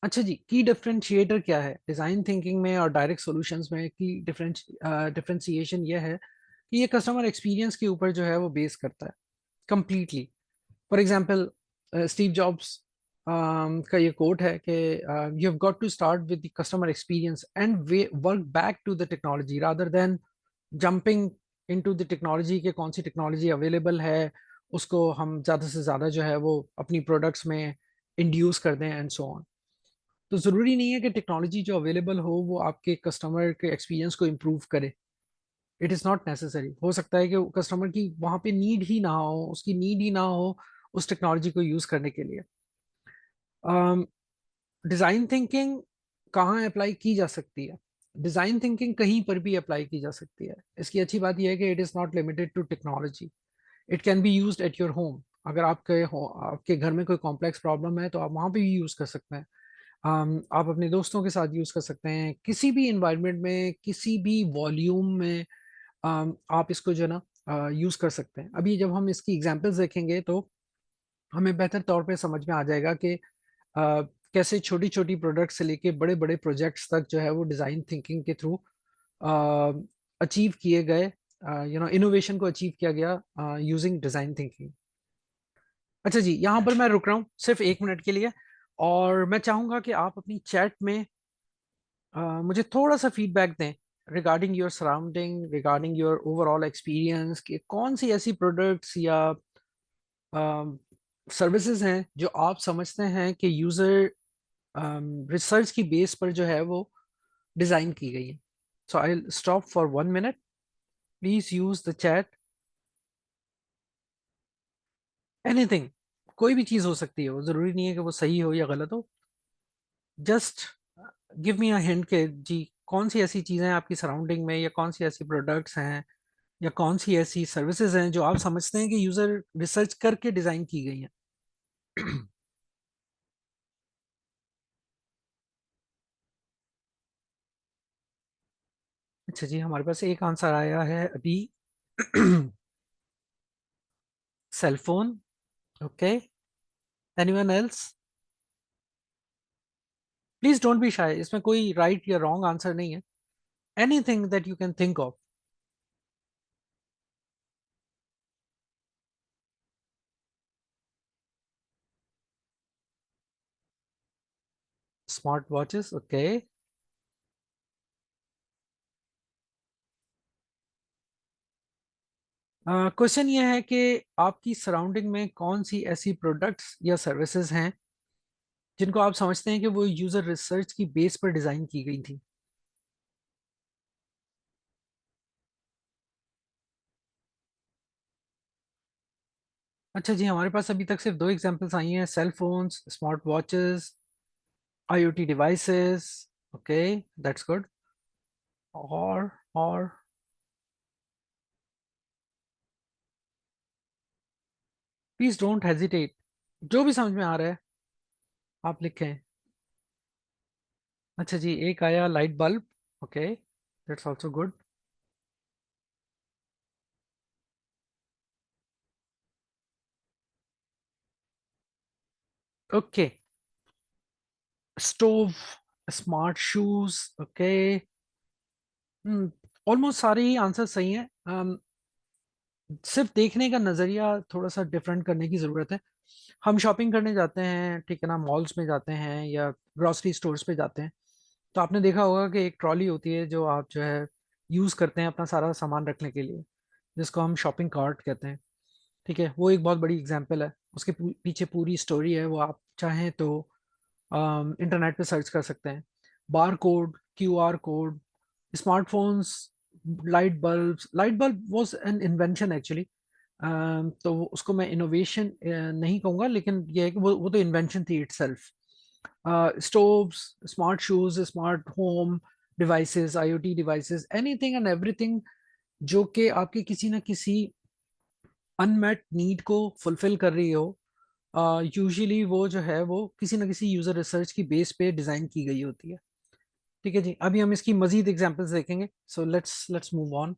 [SPEAKER 1] अच्छा जी, की डिफरेंशिएटर क्या है डिजाइन थिंकिंग में और डायरेक्ट सॉल्यूशंस में? की डिफरेंशिएशन ये है कि ये कस्टमर एक्सपीरियंस के ऊपर जो है वो बेस करता है completely. For example Steve Jobs का ये कोट है कि you have got to start with the customer experience and work back to the technology rather than jumping into the technology के कौन सी टेक्नोलॉजी अवेलेबल है उसको हम ज़्यादा से ज़्यादा जो है वो अपनी प्रोडक्ट्स में इंड्यूस कर दें एंड सो ऑन। तो ज़रूरी नहीं है कि टेक्नोलॉजी जो अवेलेबल हो वो आपके कस्टमर के एक्सपीरियंस को इम्प्रूव करे। It is not necessary. हो सकता है कि कस्टमर की वहाँ पे नीड ही ना हो, उसकी नीड ही ना हो उस टेक्नोलॉजी को यूज़ करने के लिए। डिज़ाइन थिंकिंग कहाँ अप्लाई की जा सकती है? डिज़ाइन थिंकिंग कहीं पर भी अप्लाई की जा सकती है। इसकी अच्छी बात यह है कि it is not limited to technology. It can be used at your home. अगर आपके घर में कोई कॉम्प्लेक्स प्रॉब्लम है तो आप वहाँ पे भी यूज़ कर सकते हैं। आप अपने दोस्तों के साथ यूज़ कर सकते हैं, किसी भी इन्वायरमेंट में, किसी भी वॉल्यूम में। आप इसको जो है ना यूज़ कर सकते हैं। अभी जब हम इसकी एग्जांपल्स देखेंगे तो हमें बेहतर तौर पे समझ में आ जाएगा कि कैसे छोटी छोटी प्रोडक्ट्स से लेके बड़े बड़े प्रोजेक्ट्स तक जो है वो डिज़ाइन थिंकिंग के थ्रू अचीव किए गए, इनोवेशन को अचीव किया गया यूजिंग डिज़ाइन थिंकिंग। अच्छा जी, यहाँ पर मैं रुक रहा हूँ सिर्फ 1 मिनट के लिए, और मैं चाहूँगा कि आप अपनी चैट में मुझे थोड़ा सा फीडबैक दें regarding your surrounding, regarding your overall experience, कि कौन सी ऐसी प्रोडक्ट्स या सर्विसेज हैं जो आप समझते हैं कि यूज़र रिसर्च की बेस पर जो है वो डिज़ाइन की गई है। So I stop for 1 minute. Please use the chat. Anything, कोई भी चीज़ हो सकती है, वो ज़रूरी नहीं है कि वो सही हो या गलत हो। Just give me a hint के जी, कौन सी ऐसी चीज़ें हैं आपकी सराउंडिंग में, या कौन सी ऐसी प्रोडक्ट्स हैं, या कौन सी ऐसी सर्विसेज हैं जो आप समझते हैं कि यूज़र रिसर्च करके डिज़ाइन की गई हैं। अच्छा जी, हमारे पास एक आंसर आया है अभी। Cell phone. Okay, anyone else? Please don't be shy, इसमें कोई राइट या रॉन्ग आंसर नहीं है। Anything that you can think of. Smart watches, okay. Question ये है कि आपकी सराउंडिंग में कौन सी ऐसी प्रोडक्ट्स या सर्विसेज हैं जिनको आप समझते हैं कि वो यूजर रिसर्च की बेस पर डिजाइन की गई थी। अच्छा जी, हमारे पास अभी तक सिर्फ 2 एग्जांपल्स आई हैं, cell phones, smart watches, IoT devices. Okay, that's good. और प्लीज डोंट हेजिटेट, जो भी समझ में आ रहा है आप लिखें। अच्छा जी, एक आया light bulb. Okay, that's also good. Okay, stove, smart shoes. Okay, almost सारे ही आंसर सही हैं। सिर्फ देखने का नज़रिया थोड़ा सा डिफरेंट करने की ज़रूरत है। हम शॉपिंग करने जाते हैं, ठीक है ना, मॉल्स में जाते हैं या ग्रोसरी स्टोर्स पे जाते हैं, तो आपने देखा होगा कि एक ट्रॉली होती है जो आप जो है यूज़ करते हैं अपना सारा सामान रखने के लिए, जिसको हम शॉपिंग कार्ट कहते हैं। ठीक है, वो एक बहुत बड़ी एग्जांपल है। उसके पीछे पूरी स्टोरी है, वो आप चाहें तो इंटरनेट पे सर्च कर सकते हैं। Bar code, QR code, smartphones, light bulb was an invention actually. तो उसको मैं इनोवेशन नहीं कहूँगा, लेकिन ये है कि वो तो इन्वेंशन थी itself. Stoves, smart shoes, smart home devices, IoT devices, anything and everything जो कि आपके किसी ना किसी अनमेट नीड को फुलफिल कर रही हो, यूजुअली वो जो है वो किसी ना किसी यूजर रिसर्च की बेस पे डिजाइन की गई होती है। ठीक है जी, अभी हम इसकी मजीद एग्जांपल्स देखेंगे। So let's move on.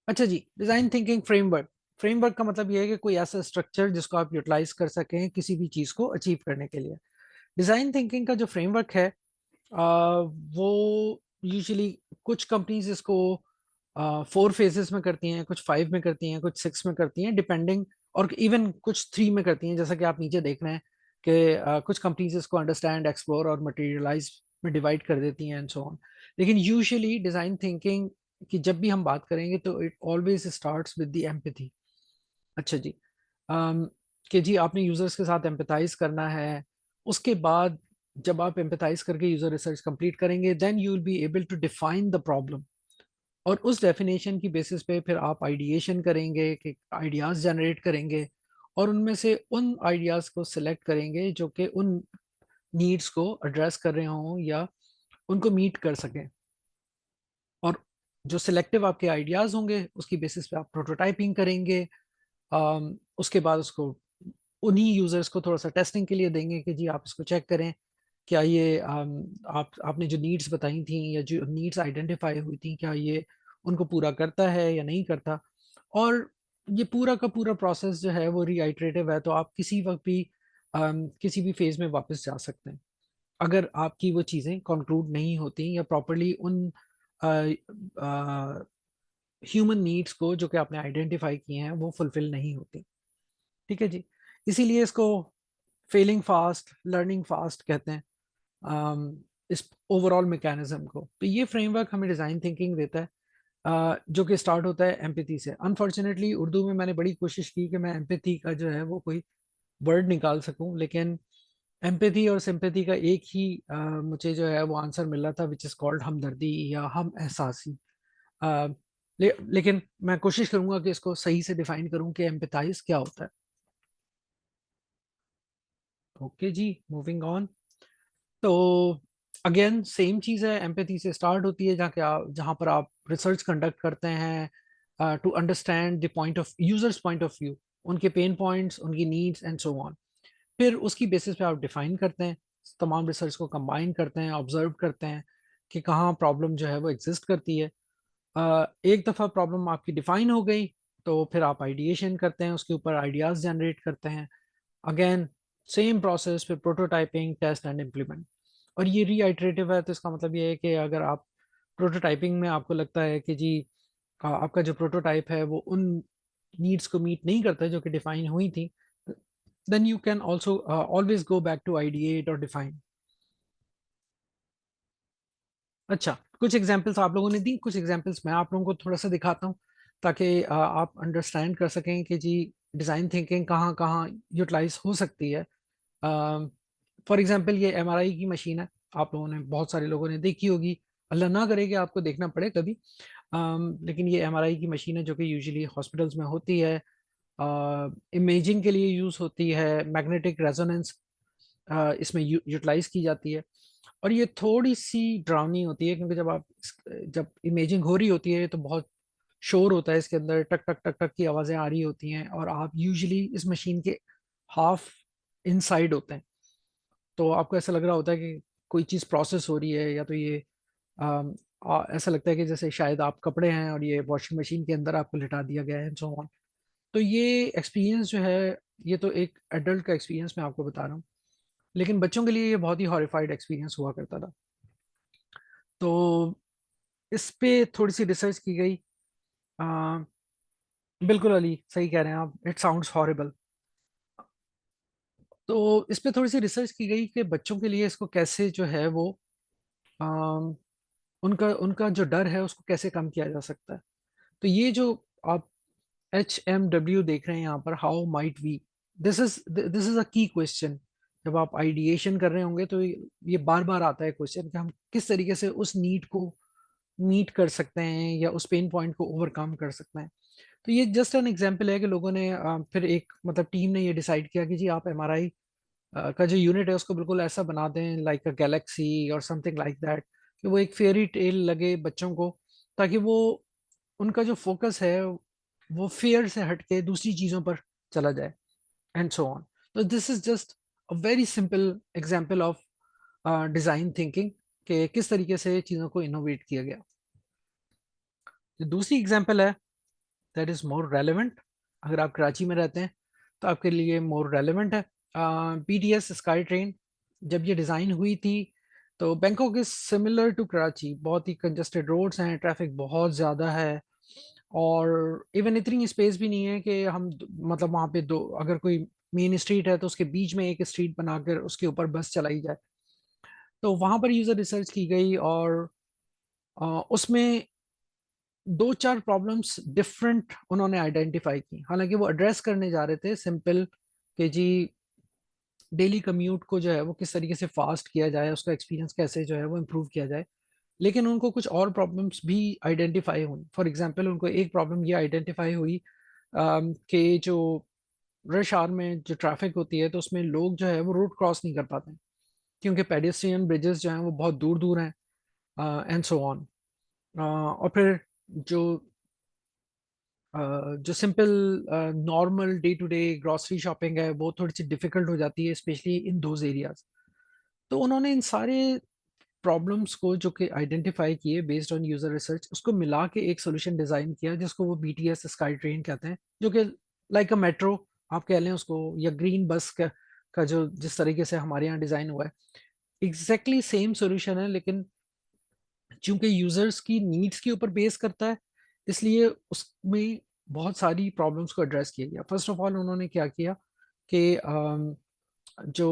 [SPEAKER 1] अच्छा जी, डिजाइन थिंकिंग फ्रेमवर्क। फ्रेमवर्क का मतलब ये है कि कोई ऐसा स्ट्रक्चर जिसको आप यूटिलाइज कर सकें किसी भी चीज को अचीव करने के लिए। डिजाइन थिंकिंग का जो फ्रेमवर्क है, वो यूजुअली कुछ कंपनीज इसको 4 फेजेस में करती हैं, कुछ 5 में करती हैं, कुछ 6 में करती हैं, डिपेंडिंग। और इवन कुछ 3 में करती हैं, जैसा कि आप नीचे देख रहे हैं कि कुछ कंपनीज इसको अंडरस्टैंड, एक्सप्लोर और मटेरियलाइज में डिवाइड कर देती हैं एंड सो ऑन। लेकिन यूजुअली डिजाइन थिंकिंग की जब भी हम बात करेंगे तो it always starts with the empathy. अच्छा जी, कि जी आपने यूजर्स के साथ एम्पैथाइज करना है। उसके बाद जब आप एम्पैथाइज करके यूजर रिसर्च कंप्लीट करेंगे, then you will be able to define the problem. और उस डेफिनेशन की बेसिस पे फिर आप आइडिएशन करेंगे, कि आइडियाज जनरेट करेंगे, और उनमें से उन आइडियाज को सिलेक्ट करेंगे जो कि उन नीड्स को एड्रेस कर रहे हों या उनको मीट कर सकें। और जो सिलेक्टिव आपके आइडियाज होंगे उसकी बेसिस पे आप प्रोटोटाइपिंग करेंगे। उसके बाद उसको उन्हीं यूजर्स को थोड़ा सा टेस्टिंग के लिए देंगे कि जी आप इसको चेक करें, क्या ये आपने जो नीड्स बताई थी या जो नीड्स आइडेंटिफाई हुई थी, क्या ये उनको पूरा करता है या नहीं करता। और ये पूरा का पूरा प्रोसेस जो है वो रीआइटरेटिव है, तो आप किसी वक्त भी किसी भी फेज में वापस जा सकते हैं अगर आपकी वो चीज़ें कंक्लूड नहीं होती या प्रॉपरली उन ह्यूमन नीड्स को जो कि आपने आइडेंटिफाई किए हैं वो फुलफिल नहीं होती। ठीक है जी। इसीलिए इसको फेलिंग फास्ट लर्निंग फास्ट कहते हैं, इस ओवरऑल मैकेनिज्म को। तो ये फ्रेमवर्क हमें डिज़ाइन थिंकिंग देता है, जो कि स्टार्ट होता है एम्पैथी से। अनफॉर्चुनेटली उर्दू में मैंने बड़ी कोशिश की कि मैं एम्पैथी का जो है वो कोई वर्ड निकाल सकूं, लेकिन एम्पैथी और सिंपैथी का एक ही मुझे जो है वो आंसर मिल रहा था, विच इज़ कॉल्ड हमदर्दी या हम एहसासी। अ, लेकिन मैं कोशिश करूंगा कि इसको सही से डिफाइन करूं कि एम्पैथाइज क्या होता है। ओके जी, मूविंग ऑन। तो अगेन सेम चीज़ है, एम्पैथी से स्टार्ट होती है, जहाँ पर आप रिसर्च कंडक्ट करते हैं to understand the point of users point of view, उनके पेन पॉइंट्स, उनकी नीड्स एंड सो ऑन। फिर उसकी बेसिस पे आप डिफाइन करते हैं, तमाम रिसर्च को कंबाइन करते हैं, ऑब्जर्व करते हैं कि कहाँ प्रॉब्लम जो है वो एग्जिस्ट करती है। एक दफ़ा प्रॉब्लम आपकी डिफाइन हो गई तो फिर आप आइडिएशन करते हैं, उसके ऊपर आइडियाज़ जनरेट करते हैं। अगेन सेम प्रोसेस, फिर प्रोटोटाइपिंग, टेस्ट एंड इम्प्लीमेंट। और ये रीआइटरेटिव है, तो इसका मतलब ये है कि अगर आप प्रोटोटाइपिंग में आपको लगता है कि जी आपका जो प्रोटोटाइप है वो उन नीड्स को मीट नहीं करता जो कि डिफाइन हुई थी, then you can also always go back to ideate or define। अच्छा, कुछ एग्जांपल्स आप लोगों ने दी, कुछ एग्जांपल्स मैं आप लोगों को थोड़ा सा दिखाता हूँ, ताकि आप अंडरस्टैंड कर सकें कि जी डिज़ाइन थिंकिंग कहाँ कहाँ यूटिलाइज हो सकती है। फॉर एग्जांपल ये एमआरआई की मशीन है, आप लोगों ने बहुत सारे लोगों ने देखी होगी। अल्लाह ना करे कि आपको देखना पड़े कभी। लेकिन ये एमआरआई की मशीन है जो कि यूजुअली हॉस्पिटल्स में होती है, इमेजिंग के लिए यूज़ होती है, मैग्नेटिक रेजोनेंस इसमें यूटिलाइज की जाती है। और ये थोड़ी सी डरावनी होती है, क्योंकि जब इमेजिंग हो रही होती है तो बहुत शोर होता है इसके अंदर, टक टक टक टक की आवाज़ें आ रही होती हैं, और आप यूजुअली इस मशीन के हाफ इनसाइड होते हैं। तो आपको ऐसा लग रहा होता है कि कोई चीज़ प्रोसेस हो रही है, या तो ये ऐसा लगता है कि जैसे शायद आप कपड़े हैं और ये वॉशिंग मशीन के अंदर आपको लिटा दिया गया है, सो ऑन। तो ये एक्सपीरियंस जो है, ये तो एक एडल्ट का एक्सपीरियंस मैं आपको बता रहा हूँ, लेकिन बच्चों के लिए ये बहुत ही हॉरिफाइड एक्सपीरियंस हुआ करता था। तो इस पे थोड़ी सी रिसर्च की गई। आ, बिल्कुल अली, सही कह रहे हैं आप, इट साउंड्स हॉरिबल। तो इस पे थोड़ी सी रिसर्च की गई कि बच्चों के लिए इसको कैसे जो है वो आ, उनका उनका जो डर है उसको कैसे कम किया जा सकता है। तो ये जो आप HMW देख रहे हैं यहाँ पर, how might we, this is a key question. जब आप आइडिएशन कर रहे होंगे तो ये बार बार आता है क्वेश्चन कि हम किस तरीके से उस नीड को मीट कर सकते हैं या उस पेन पॉइंट को ओवरकम कर सकते हैं। तो ये जस्ट एन एग्जांपल है कि लोगों ने फिर एक मतलब टीम ने ये डिसाइड किया कि जी आप एमआरआई का जो यूनिट है उसको बिल्कुल ऐसा बना दें, लाइक अ गैलेक्सी और समथिंग लाइक दैट, कि वो एक फेयरी टेल लगे बच्चों को, ताकि वो उनका जो फोकस है वो फेयर से हटके दूसरी चीज़ों पर चला जाए, एंड सो ऑन। तो this is just a very simple example of design thinking, कि किस तरीके से चीज़ों को इनोवेट किया गया। जो दूसरी एग्जांपल है, दैट इज मोर रेलेवेंट। अगर आप कराची में रहते हैं तो आपके लिए मोर रेलेवेंट है। BTS स्काई ट्रेन जब ये डिज़ाइन हुई थी, तो Bangkok is similar to Karachi, बहुत ही कंजस्टेड रोड्स हैं, ट्रैफिक बहुत ज़्यादा है, और इवन इतनी स्पेस भी नहीं है कि हम मतलब वहाँ पे दो, अगर कोई मेन स्ट्रीट है तो उसके बीच में एक स्ट्रीट बनाकर उसके ऊपर बस चलाई जाए। तो वहाँ पर यूज़र रिसर्च की गई, और उसमें दो चार प्रॉब्लम्स डिफरेंट उन्होंने आइडेंटिफाई की, हालांकि वो एड्रेस करने जा रहे थे सिंपल कि जी डेली कम्यूट को जो है वो किस तरीके से फास्ट किया जाए, उसका एक्सपीरियंस कैसे जो है वो इम्प्रूव किया जाए। लेकिन उनको कुछ और प्रॉब्लम्स भी आइडेंटिफाई हुई। फॉर एग्जांपल उनको एक प्रॉब्लम ये आइडेंटिफाई हुई कि जो रश आवर में जो ट्रैफिक होती है तो उसमें लोग जो है वो रोड क्रॉस नहीं कर पाते हैं, क्योंकि पेडेस्ट्रियन ब्रिजेस जो हैं वो बहुत दूर दूर हैं, एंड सो ऑन। और फिर जो जो simple normal day to day grocery shopping है वो थोड़ी सी डिफिकल्ट हो जाती है, स्पेशली इन दोज एरियाज। तो उन्होंने इन सारे प्रॉब्लम्स को जो कि आइडेंटिफाई किए बेस्ड ऑन यूजर रिसर्च, उसको मिला के एक सोल्यूशन डिजाइन किया जिसको वो बीटीएस स्काई ट्रेन कहते हैं, जो कि लाइक अ मेट्रो आप कह लें उसको, या ग्रीन बस का जो जिस तरीके से हमारे यहाँ डिजाइन हुआ है, एग्जैक्टली सेम सोल्यूशन है। लेकिन चूंकि यूजर्स की नीड्स के ऊपर बेस करता है, इसलिए उसमें बहुत सारी प्रॉब्लम्स को एड्रेस किया गया। फर्स्ट ऑफ ऑल उन्होंने क्या किया कि जो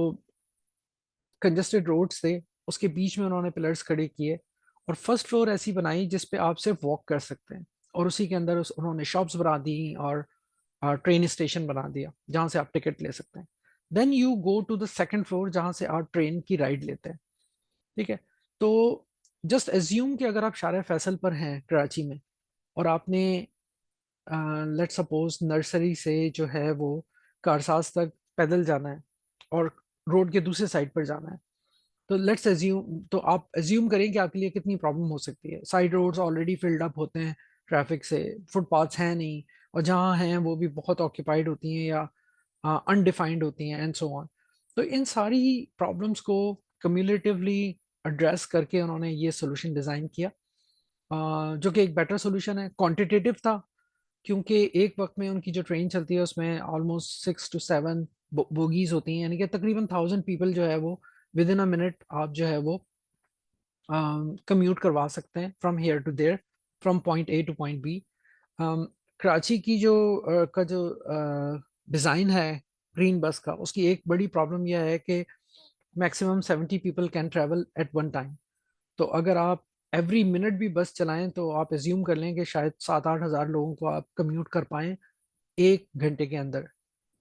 [SPEAKER 1] कंजेस्टेड रोड्स थे उसके बीच में उन्होंने पिलर्स खड़े किए, और फर्स्ट फ्लोर ऐसी बनाई जिस पे आप सिर्फ वॉक कर सकते हैं, और उसी के अंदर उन्होंने शॉप्स बना दी और ट्रेन स्टेशन बना दिया जहाँ से आप टिकट ले सकते हैं। Then you go to the second floor जहाँ से आप ट्रेन की राइड लेते हैं। ठीक है। तो जस्ट एज्यूम कि अगर आप शारा फैसल पर हैं कराची में, और आपने लेट्स सपोज नर्सरी से जो है वो कारसाज तक पैदल जाना है और रोड के दूसरे साइड पर जाना है, तो लेट्स एज्यूम, तो आप एज्यूम करें कि आपके लिए कितनी प्रॉब्लम हो सकती है। Side roads already filled up होते हैं ट्रैफिक से, फुटपाथ्स हैं नहीं, और जहाँ हैं वो भी बहुत ऑक्यूपाइड होती हैं या अनडिफाइंड होती हैं, एंड सो ऑन। तो इन सारी प्रॉब्लम्स को कम्युलेटिवली एड्रेस करके उन्होंने ये सोल्यूशन डिज़ाइन किया, जो कि एक बेटर सोल्यूशन है। क्वांटिटेटिव था, क्योंकि एक वक्त में उनकी जो ट्रेन चलती है उसमें ऑलमोस्ट 6 to 7 बोगीज होती हैं, यानी कि तकरीबन 1000 पीपल जो है वो विद इन अ मिनट आप जो है वो कम्यूट करवा सकते हैं from here to there, from point A to point B. Karachi की जो का जो डिज़ाइन है ग्रीन बस का, उसकी एक बड़ी प्रॉब्लम यह है कि maximum 70 people can travel at one time. तो अगर आप एवरी मिनट भी बस चलाएं तो आप एज्यूम कर लें कि शायद 7-8 हज़ार लोगों को आप कम्यूट कर पाएं 1 घंटे के अंदर।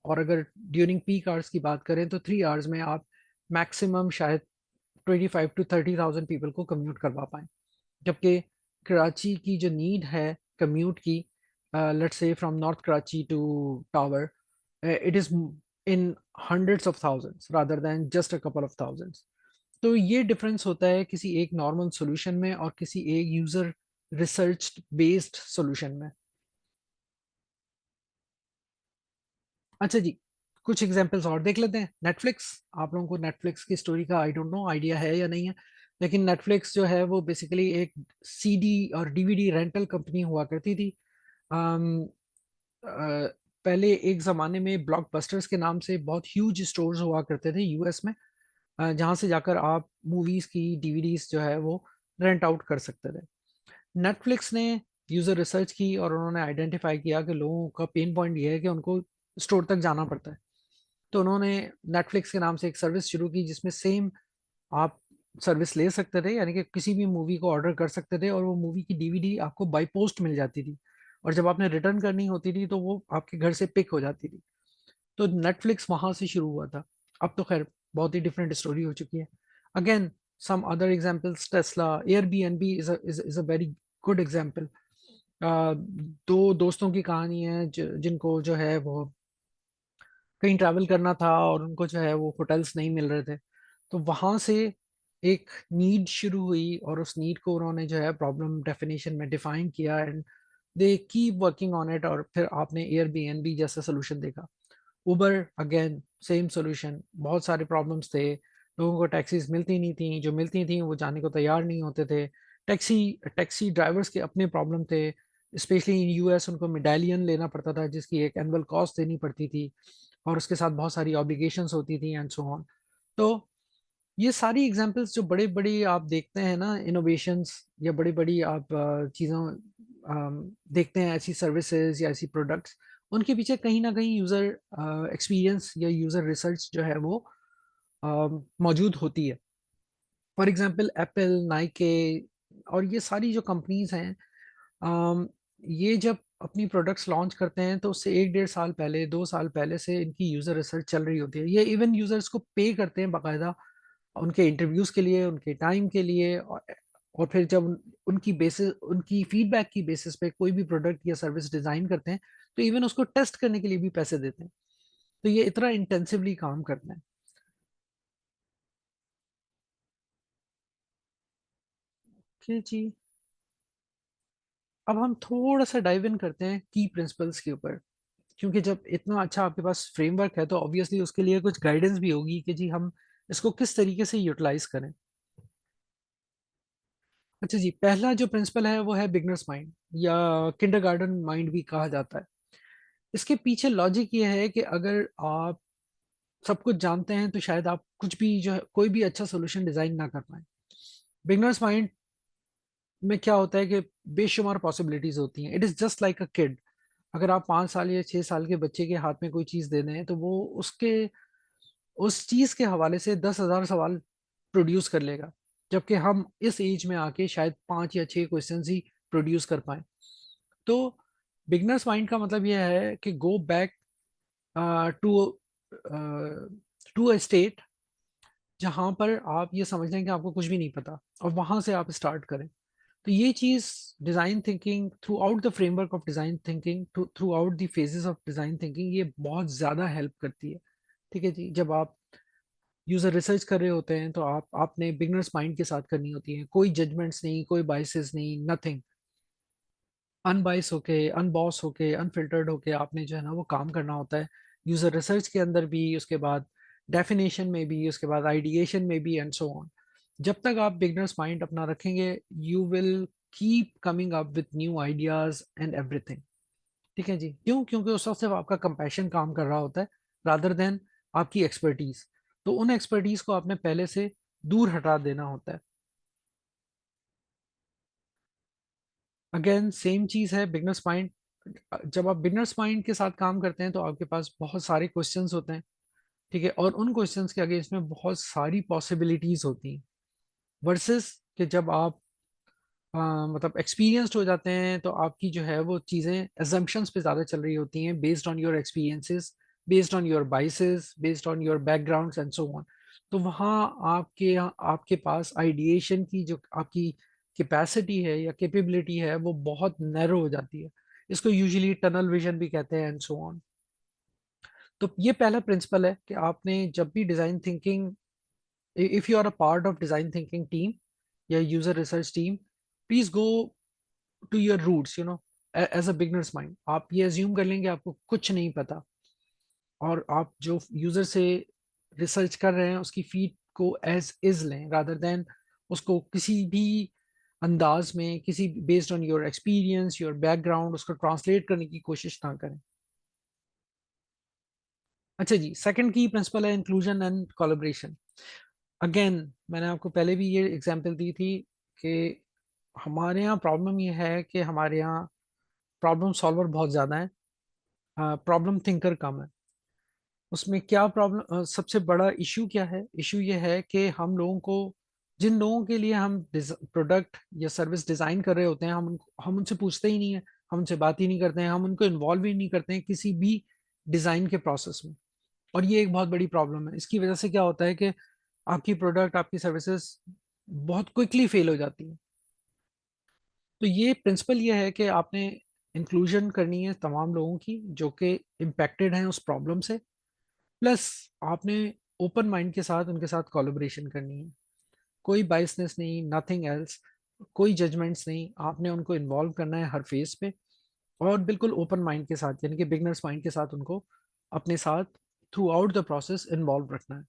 [SPEAKER 1] और अगर ड्यूरिंग पीक आवर्स की बात करें तो 3 आवर्स में आप मैक्सिमम शायद 25 to 30 thousand पीपल को कम्यूट करवा पाएं। जबकि कराची की जो नीड है कम्यूट की, let's say from north Karachi to tower, it is in hundreds of thousands rather than just a couple of thousands. तो ये डिफरेंस होता है किसी एक नॉर्मल सॉल्यूशन में और किसी एक यूजर रिसर्च बेस्ड सॉल्यूशन में। अच्छा जी, कुछ एग्जांपल्स और देख लेते हैं। नेटफ्लिक्स, आप लोगों को नेटफ्लिक्स की स्टोरी का आई डोंट नो आइडिया है या नहीं है, लेकिन नेटफ्लिक्स जो है वो बेसिकली एक सीडी और डीवीडी रेंटल कंपनी हुआ करती थी। अम, पहले एक ज़माने में ब्लॉकबस्टर्स के नाम से बहुत ह्यूज स्टोर्स हुआ करते थे यूएस में, जहाँ से जाकर आप मूवीज़ की डीवीडीज जो है वो रेंट आउट कर सकते थे। नेटफ्लिक्स ने यूज़र रिसर्च की और उन्होंने आइडेंटिफाई किया कि लोगों का पेन पॉइंट ये है कि उनको स्टोर तक जाना पड़ता है। तो उन्होंने नेटफ्लिक्स के नाम से एक सर्विस शुरू की जिसमें सेम आप सर्विस ले सकते थे, यानी कि किसी भी मूवी को ऑर्डर कर सकते थे और वो मूवी की डीवीडी आपको बाई पोस्ट मिल जाती थी, और जब आपने रिटर्न करनी होती थी तो वो आपके घर से पिक हो जाती थी। तो नेटफ्लिक्स वहां से शुरू हुआ था। अब तो खैर बहुत ही डिफरेंट स्टोरी हो चुकी है। Again some other examples, Tesla, Airbnb is a very good example. दो दोस्तों की कहानी है जिनको जो है वो कहीं ट्रैवल करना था और उनको जो है वो होटल्स नहीं मिल रहे थे, तो वहां से एक नीड शुरू हुई और उस नीड को उन्होंने जो है प्रॉब्लम डेफिनेशन में डिफाइन किया, and they keep working on it, और फिर आपने एयरबीएनबी जैसा सोल्यूशन देखा। उबर, अगेन सेम सोल्यूशन। बहुत सारे प्रॉब्लम्स थे, लोगों को टैक्सीज मिलती नहीं थी, जो मिलती थी वो जाने को तैयार नहीं होते थे। टैक्सी टैक्सी ड्राइवर्स के अपने प्रॉब्लम थे, स्पेशली इन यूएस उनको मेडालियन लेना पड़ता था जिसकी एक एनुअल कॉस्ट देनी पड़ती थी, और उसके साथ बहुत सारी ऑब्लिगेशंस होती थी, एंड सो ऑन। तो ये सारी एग्जांपल्स जो बड़े बड़ी आप देखते हैं ना इनोवेशंस, या बड़ी बड़ी आप चीज़ों देखते हैं, ऐसी सर्विसेज या ऐसी प्रोडक्ट्स, उनके पीछे कहीं ना कहीं यूज़र एक्सपीरियंस या यूज़र रिसर्च जो है वो मौजूद होती है। फॉर एग्जांपल एप्पल, नाइके और ये सारी जो कंपनीज हैं, अम, ये जब अपनी प्रोडक्ट्स लॉन्च करते हैं तो उससे 1 डेढ़ साल पहले 2 साल पहले से इनकी यूजर रिसर्च चल रही होती है। ये इवन यूजर्स को पे करते हैं बाकायदा, उनके इंटरव्यूज के लिए, उनके टाइम के लिए। और फिर जब उनकी बेसिस, उनकी फीडबैक की बेसिस पे कोई भी प्रोडक्ट या सर्विस डिजाइन करते हैं तो इवन उसको टेस्ट करने के लिए भी पैसे देते हैं। तो ये इतना इंटेंसिवली काम करते हैं। ओके जी, अब हम थोड़ा सा डाइव इन करते हैं की प्रिंसिपल्स के ऊपर। क्योंकि जब इतना अच्छा आपके पास फ्रेमवर्क है तो ऑब्वियसली उसके लिए कुछ गाइडेंस भी होगी कि जी हम इसको किस तरीके से यूटिलाइज करें। अच्छा जी, पहला जो प्रिंसिपल है वो है बिगनर्स माइंड, या किंडरगार्टन माइंड भी कहा जाता है। इसके पीछे लॉजिक ये है कि अगर आप सब कुछ जानते हैं तो शायद आप कुछ भी जो है कोई भी अच्छा सोल्यूशन डिजाइन ना कर पाए। बिगनर्स माइंड में क्या होता है कि बेशुमार पॉसिबिलिटीज होती हैं। It is just like a kid. अगर आप 5 साल या 6 साल के बच्चे के हाथ में कोई चीज दे दें तो वो उसके उस चीज के हवाले से 10,000 सवाल प्रोड्यूस कर लेगा, जबकि हम इस एज में आके शायद 5 या 6 क्वेश्चंस ही प्रोड्यूस कर पाए। तो बिगनर्स माइंड का मतलब यह है कि go back to to a state जहां पर आप ये समझ लें कि आपको कुछ भी नहीं पता, और वहां से आप स्टार्ट करें। तो ये चीज design thinking through out the framework of design thinking, through out the phases of design thinking, ये बहुत ज्यादा हेल्प करती है। ठीक है जी, जब आप यूजर रिसर्च कर रहे होते हैं तो आपने बिगनर्स माइंड के साथ करनी होती है। कोई जजमेंट्स नहीं, कोई बाइसेस नहीं, नथिंग। अनबाइस होके, अनबॉस होके, अनफिल्टर्ड होके आपने जो है ना वो काम करना होता है। यूजर रिसर्च के अंदर भी, उसके बाद डेफिनेशन में भी, उसके बाद आइडिएशन में भी, एंड सो ऑन। जब तक आप बिगनर्स माइंड अपना रखेंगे, you will keep coming up with new ideas and everything. ठीक है जी, क्यों? क्योंकि उस वक्त सिर्फ आपका कंपैशन काम कर रहा होता है, रादर देन आपकी एक्सपर्टीज। तो उन एक्सपर्टीज को आपने पहले से दूर हटा देना होता है। अगेन सेम चीज है बिगनर्स माइंड। जब आप बिगनर्स माइंड के साथ काम करते हैं तो आपके पास बहुत सारे क्वेश्चंस होते हैं। ठीक है, और उन क्वेश्चंस के अगेंस्ट में बहुत सारी पॉसिबिलिटीज होती हैं। वर्सेस कि जब आप मतलब एक्सपीरियंस्ड हो जाते हैं तो आपकी जो है वो चीज़ें एजम्पशंस पे ज़्यादा चल रही होती हैं, based on your experiences, based on your biases, based on your backgrounds and so on. तो वहाँ आपके पास आइडिएशन की जो आपकी कैपेसिटी है या कैपेबिलिटी है वो बहुत नैरो हो जाती है। इसको यूजुअली टनल विजन भी कहते हैं एंड सो ऑन। तो ये पहला प्रिंसिपल है कि आपने जब भी design thinking, if you are a part of design thinking team या user research team, please go to your roots, you know. As a beginners mind आप ये अज्यूम कर लेंगे आपको कुछ नहीं पता, और आप जो यूजर से रिसर्च कर रहे हैं उसकी फीड को एज इज लें, रादर देन उसको किसी भी अंदाज में, किसी based on your experience, your background, उसको ट्रांसलेट करने की कोशिश ना करें। अच्छा जी, सेकंड की प्रिंसिपल है इंक्लूजन एंड कोलैबोरेशन। अगेन मैंने आपको पहले भी ये एग्जांपल दी थी कि हमारे यहाँ प्रॉब्लम ये है कि हमारे यहाँ प्रॉब्लम सॉल्वर बहुत ज़्यादा है, प्रॉब्लम थिंकर कम है। उसमें क्या प्रॉब्लम, सबसे बड़ा इशू क्या है? इशू ये है कि हम लोगों को, जिन लोगों के लिए हम प्रोडक्ट या सर्विस डिज़ाइन कर रहे होते हैं, हम उनसे पूछते ही नहीं है, हम उनसे बात ही नहीं करते हैं, हम उनको इन्वॉल्व ही नहीं करते हैं किसी भी डिज़ाइन के प्रोसेस में। और ये एक बहुत बड़ी प्रॉब्लम है। इसकी वजह से क्या होता है कि आपकी प्रोडक्ट, आपकी सर्विसेज बहुत क्विकली फेल हो जाती है। तो ये प्रिंसिपल ये है कि आपने इंक्लूजन करनी है तमाम लोगों की जो कि इम्पेक्टेड हैं उस प्रॉब्लम से। प्लस आपने ओपन माइंड के साथ उनके साथ कोलैबोरेशन करनी है। कोई बायसनेस नहीं, नथिंग एल्स। कोई जजमेंट्स नहीं, आपने उनको इन्वॉल्व करना है हर फेज पे, और बिल्कुल ओपन माइंड के साथ, यानी कि बिगनर्स माइंड के साथ उनको अपने साथ through out the process involve रखना है।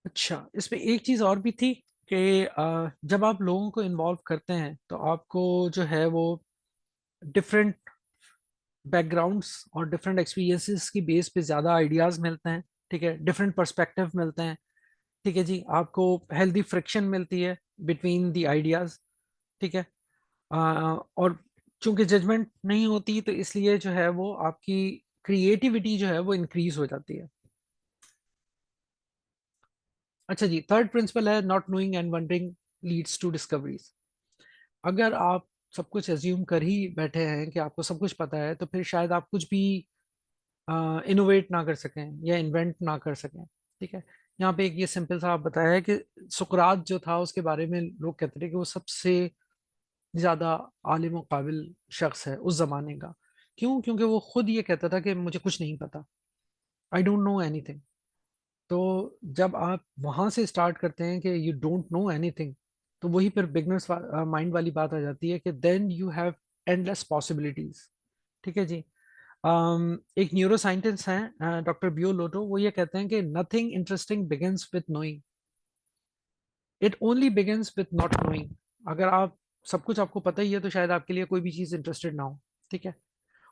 [SPEAKER 1] अच्छा, इसमें एक चीज़ और भी थी कि जब आप लोगों को इन्वॉल्व करते हैं तो आपको जो है वो डिफरेंट बैकग्राउंड्स और डिफरेंट एक्सपीरियंसेस की बेस पे ज़्यादा आइडियाज़ मिलते हैं। ठीक है, डिफरेंट पर्सपेक्टिव मिलते हैं। ठीक है जी, आपको हेल्दी फ्रिक्शन मिलती है बिटवीन द आइडियाज़। ठीक है, और चूंकि जजमेंट नहीं होती तो इसलिए जो है वो आपकी क्रिएटिविटी जो है वो इंक्रीज हो जाती है। अच्छा जी, थर्ड प्रिंसिपल है not knowing and wondering leads to discoveries. अगर आप सब कुछ एज्यूम कर ही बैठे हैं कि आपको सब कुछ पता है, तो फिर शायद आप कुछ भी इनोवेट ना कर सकें या इन्वेंट ना कर सकें। ठीक है। यहाँ पे एक ये सिंपल सा आप बताया है कि सुकरात जो था उसके बारे में लोग कहते थे कि वो सबसे ज्यादा आलिम और काबिल शख्स है उस जमाने का। क्यों? क्योंकि वो खुद ये कहता था कि मुझे कुछ नहीं पता, आई डोंट नो एनीथिंग। तो जब आप वहां से स्टार्ट करते हैं कि यू डोंट नो एनीथिंग, तो वही फिर बिगनर्स माइंड वाली बात आ जाती है कि then you have endless possibilities. ठीक है जी। एक न्यूरो साइंटिस्ट हैं डॉक्टर बियो लोटो, वो ये कहते हैं कि nothing interesting begins with knowing, it only begins with not knowing. अगर आप सब कुछ आपको पता ही है तो शायद आपके लिए कोई भी चीज़ इंटरेस्टेड ना हो। ठीक है।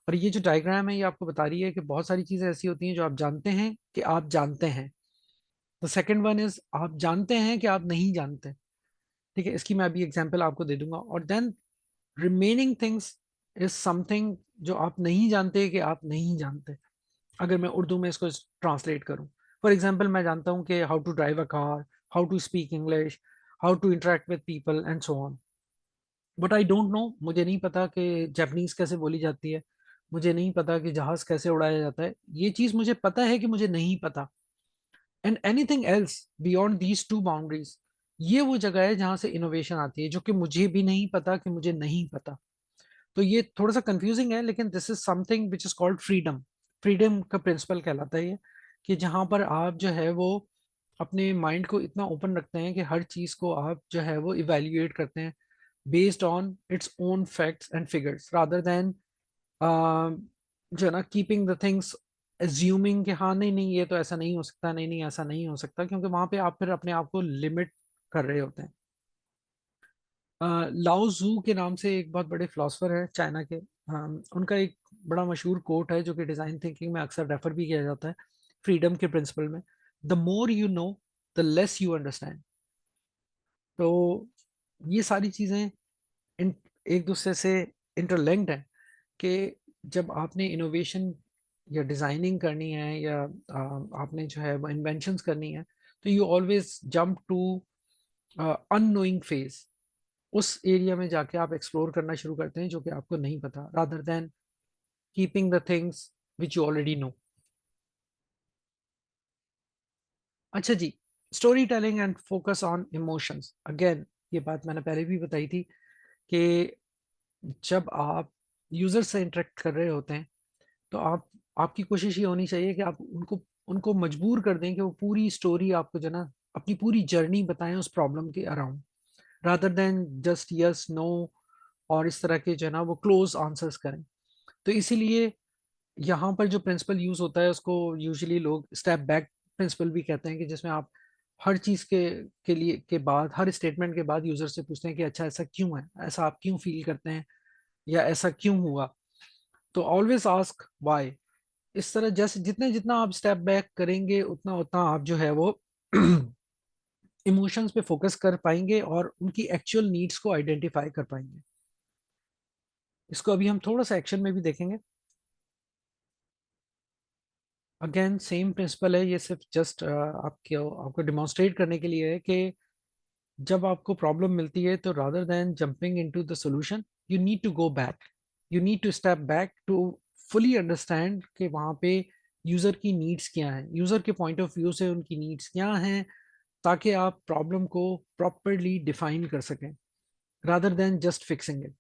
[SPEAKER 1] और ये जो डायग्राम है ये आपको बता रही है कि बहुत सारी चीज़ें ऐसी होती हैं जो आप जानते हैं कि आप जानते हैं। द सेकेंड वन इज आप जानते हैं कि आप नहीं जानते। ठीक है, इसकी मैं अभी एग्जाम्पल आपको दे दूंगा। और then remaining things is something जो आप नहीं जानते कि आप नहीं जानते। अगर मैं उर्दू में इसको ट्रांसलेट करूं, फॉर एग्जाम्पल मैं जानता हूं कि how to drive a car, how to speak English, how to interact with people and so on. But I don't know, मुझे नहीं पता कि जापानीज कैसे बोली जाती है, मुझे नहीं पता कि जहाज कैसे उड़ाया जाता है। ये चीज मुझे पता है कि मुझे नहीं पता। And anything else beyond these two boundaries, ये वो जगह है जहां से इनोवेशन आती है, जो कि मुझे भी नहीं पता कि मुझे नहीं पता। तो ये थोड़ा सा कंफ्यूजिंग है, लेकिन this is something which is called freedom. Freedom का प्रिंसिपल कहलाता है ये, कि जहां पर आप जो है वो अपने माइंड को इतना ओपन रखते हैं कि हर चीज को आप जो है वो इवेल्युएट करते हैं based on its own facts and figures, rather than जो है ना कीपिंग द थिंग्स एज्यूमिंग कि हाँ नहीं नहीं ये तो ऐसा नहीं हो सकता, नहीं नहीं ऐसा नहीं हो सकता, क्योंकि वहां पे आप फिर अपने आप को लिमिट कर रहे होते हैं। लाओ जू के नाम से एक बहुत बड़े फिलोसफर है चाइना के। उनका एक बड़ा मशहूर कोट है जो कि डिजाइन थिंकिंग में अक्सर रेफर भी किया जाता है, फ्रीडम के प्रिंसिपल में। The more you know, the less you understand. तो ये सारी चीजें इन एक दूसरे से इंटरलिंक्ड है कि जब आपने इनोवेशन या डिजाइनिंग करनी है या आपने जो है वो इन्वेंशंस करनी है, तो you always jump to unknowing phase. उस एरिया में जाके आप एक्सप्लोर करना शुरू करते हैं जो कि आपको नहीं पता, rather than keeping the things which you already know. अच्छा जी, story telling and focus on emotions. Again ये बात मैंने पहले भी बताई थी कि जब आप यूजर से इंटरेक्ट कर रहे होते हैं, तो आप आपकी कोशिश ये होनी चाहिए कि आप उनको उनको मजबूर कर दें कि वो पूरी स्टोरी आपको जो ना अपनी पूरी जर्नी बताएं उस प्रॉब्लम के around, rather than just yes no और इस तरह के जो है ना वो क्लोज आंसर्स करें। तो इसीलिए यहाँ पर जो प्रिंसिपल यूज होता है उसको यूजुअली लोग स्टेप बैक प्रिंसिपल भी कहते हैं, कि जिसमें आप हर चीज के लिए के बाद, हर स्टेटमेंट के बाद यूजर से पूछते हैं कि अच्छा ऐसा क्यों है, ऐसा आप क्यों फील करते हैं, या ऐसा क्यों हुआ। तो ऑलवेज आस्क व्हाई। इस तरह जैसे जितने जितना आप स्टेप बैक करेंगे उतना उतना आप जो है वो इमोशंस पे फोकस कर पाएंगे और उनकी एक्चुअल नीड्स को आइडेंटिफाई कर पाएंगे। इसको अभी हम थोड़ा सा एक्शन में भी देखेंगे। अगेन सेम प्रिंसिपल है, ये सिर्फ जस्ट आपको आपको डिमॉन्स्ट्रेट करने के लिए है कि जब आपको प्रॉब्लम मिलती है तो rather than jumping into the solution, you need to go back, you need to step back to fully understand कि वहाँ पे यूजर की नीड्स क्या हैं, यूजर के पॉइंट ऑफ व्यू से उनकी नीड्स क्या हैं, ताकि आप प्रॉब्लम को प्रॉपरली डिफाइन कर सकें rather than just fixing it.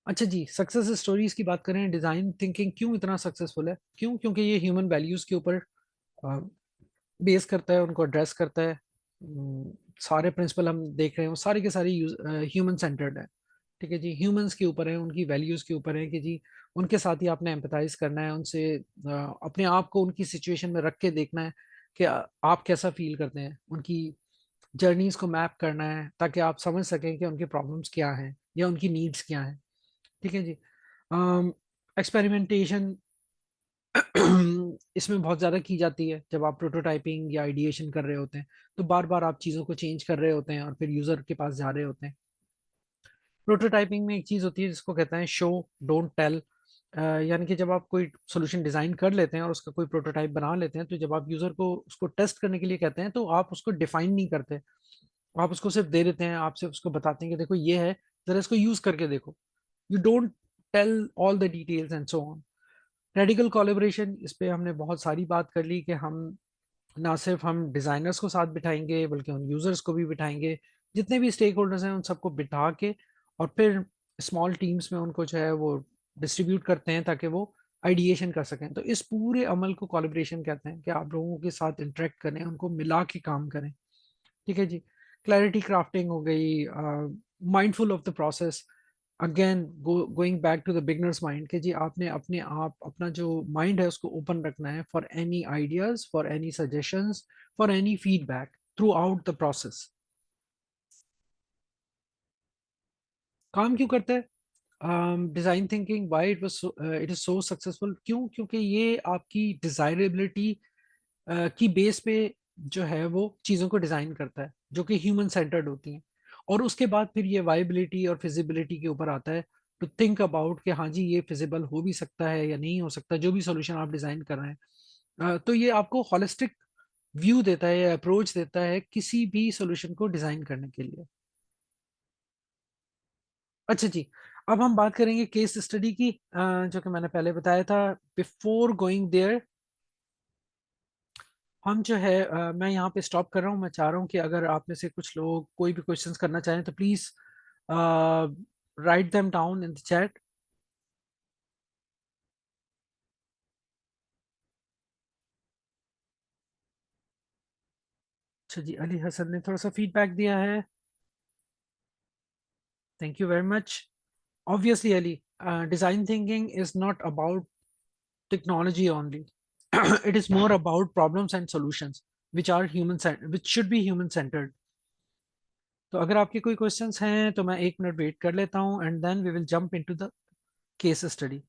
[SPEAKER 1] अच्छा जी, सक्सेस स्टोरीज की बात करें, डिजाइन थिंकिंग क्यों इतना सक्सेसफुल है? क्यों? क्योंकि ये ह्यूमन वैल्यूज के ऊपर बेस करता है, उनको एड्रेस करता है। सारे प्रिंसिपल हम देख रहे हैं वो सारे के सारे ह्यूमन सेंटर्ड है। ठीक है जी, ह्यूमंस के ऊपर है, उनकी वैल्यूज के ऊपर है कि जी उनके साथ ही आपने एम्पैथाइज करना है, उनसे अपने आप को उनकी सिचुएशन में रख के देखना है कि आप कैसा फील करते हैं, उनकी जर्नीज को मैप करना है ताकि आप समझ सकें कि उनकी प्रॉब्लम्स क्या हैं या उनकी नीड्स क्या हैं। ठीक है जी। एक्सपेरिमेंटेशन इसमें बहुत ज़्यादा की जाती है जब आप प्रोटोटाइपिंग या आइडिएशन कर रहे होते हैं, तो बार बार आप चीज़ों को चेंज कर रहे होते हैं और फिर यूज़र के पास जा रहे होते हैं। प्रोटोटाइपिंग में एक चीज़ होती है जिसको कहते हैं शो डोंट टेल। यानी कि जब आप कोई सोल्यूशन डिजाइन कर लेते हैं और उसका कोई प्रोटोटाइप बना लेते हैं, तो जब आप यूजर को उसको टेस्ट करने के लिए कहते हैं, तो आप उसको डिफाइन नहीं करते, आप उसको सिर्फ दे देते हैं, आप सिर्फ उसको बताते हैं कि देखो ये है, जरा इसको यूज करके देखो। You don't tell all the details and so on. Radical collaboration, इस पे हमने बहुत सारी बात कर ली कि हम ना सिर्फ हम डिजाइनर्स को साथ बिठाएंगे, बल्कि उन यूजर्स को भी बिठाएंगे, जितने भी स्टेक होल्डर्स हैं उन सबको बिठा के, और फिर स्मॉल टीम्स में उनको जो है वो डिस्ट्रीब्यूट करते हैं ताकि वो आइडिएशन कर सकें। तो इस पूरे अमल को कोलैबोरेशन कहते हैं, कि आप लोगों के साथ इंटरेक्ट करें, उनको मिला के काम करें। ठीक है जी। क्लैरिटी क्राफ्टिंग हो गई, mindful of the process, again going back to the beginner's mind, कि जी आपने अपने आप अपना जो माइंड है उसको ओपन रखना है for any ideas, for any suggestions, for any feedback through out the process. काम क्यों करते हैं design thinking, why it was it is so successful? क्यों? क्योंकि ये आपकी डिजायरेबिलिटी की बेस पे जो है वो चीज़ों को डिज़ाइन करता है, जो कि ह्यूमन सेंटर्ड होती हैं। और उसके बाद फिर ये वाइबिलिटी और फिजिबिलिटी के ऊपर आता है, टू थिंक अबाउट कि हाँ जी ये फिजिबल हो भी सकता है या नहीं हो सकता, जो भी सॉल्यूशन आप डिज़ाइन कर रहे हैं। तो ये आपको हॉलिस्टिक व्यू देता है या अप्रोच देता है किसी भी सॉल्यूशन को डिज़ाइन करने के लिए। अच्छा जी, अब हम बात करेंगे केस स्टडी की, जो कि मैंने पहले बताया था। बिफोर गोइंग देयर, हम जो है मैं यहाँ पे स्टॉप कर रहा हूँ। मैं चाह रहा हूँ कि अगर आप में से कुछ लोग कोई भी क्वेश्चंस करना चाहें तो please write them down in the chat. अच्छा जी, अली हसन ने थोड़ा सा फीडबैक दिया है, thank you very much. Obviously Ali, design thinking is not about technology only, it is more about problems and solutions which are which should be human centered. तो अगर आपके कोई क्वेश्चंस हैं तो मैं 1 मिनट वेट कर लेता हूँ, and then we will jump into the case study.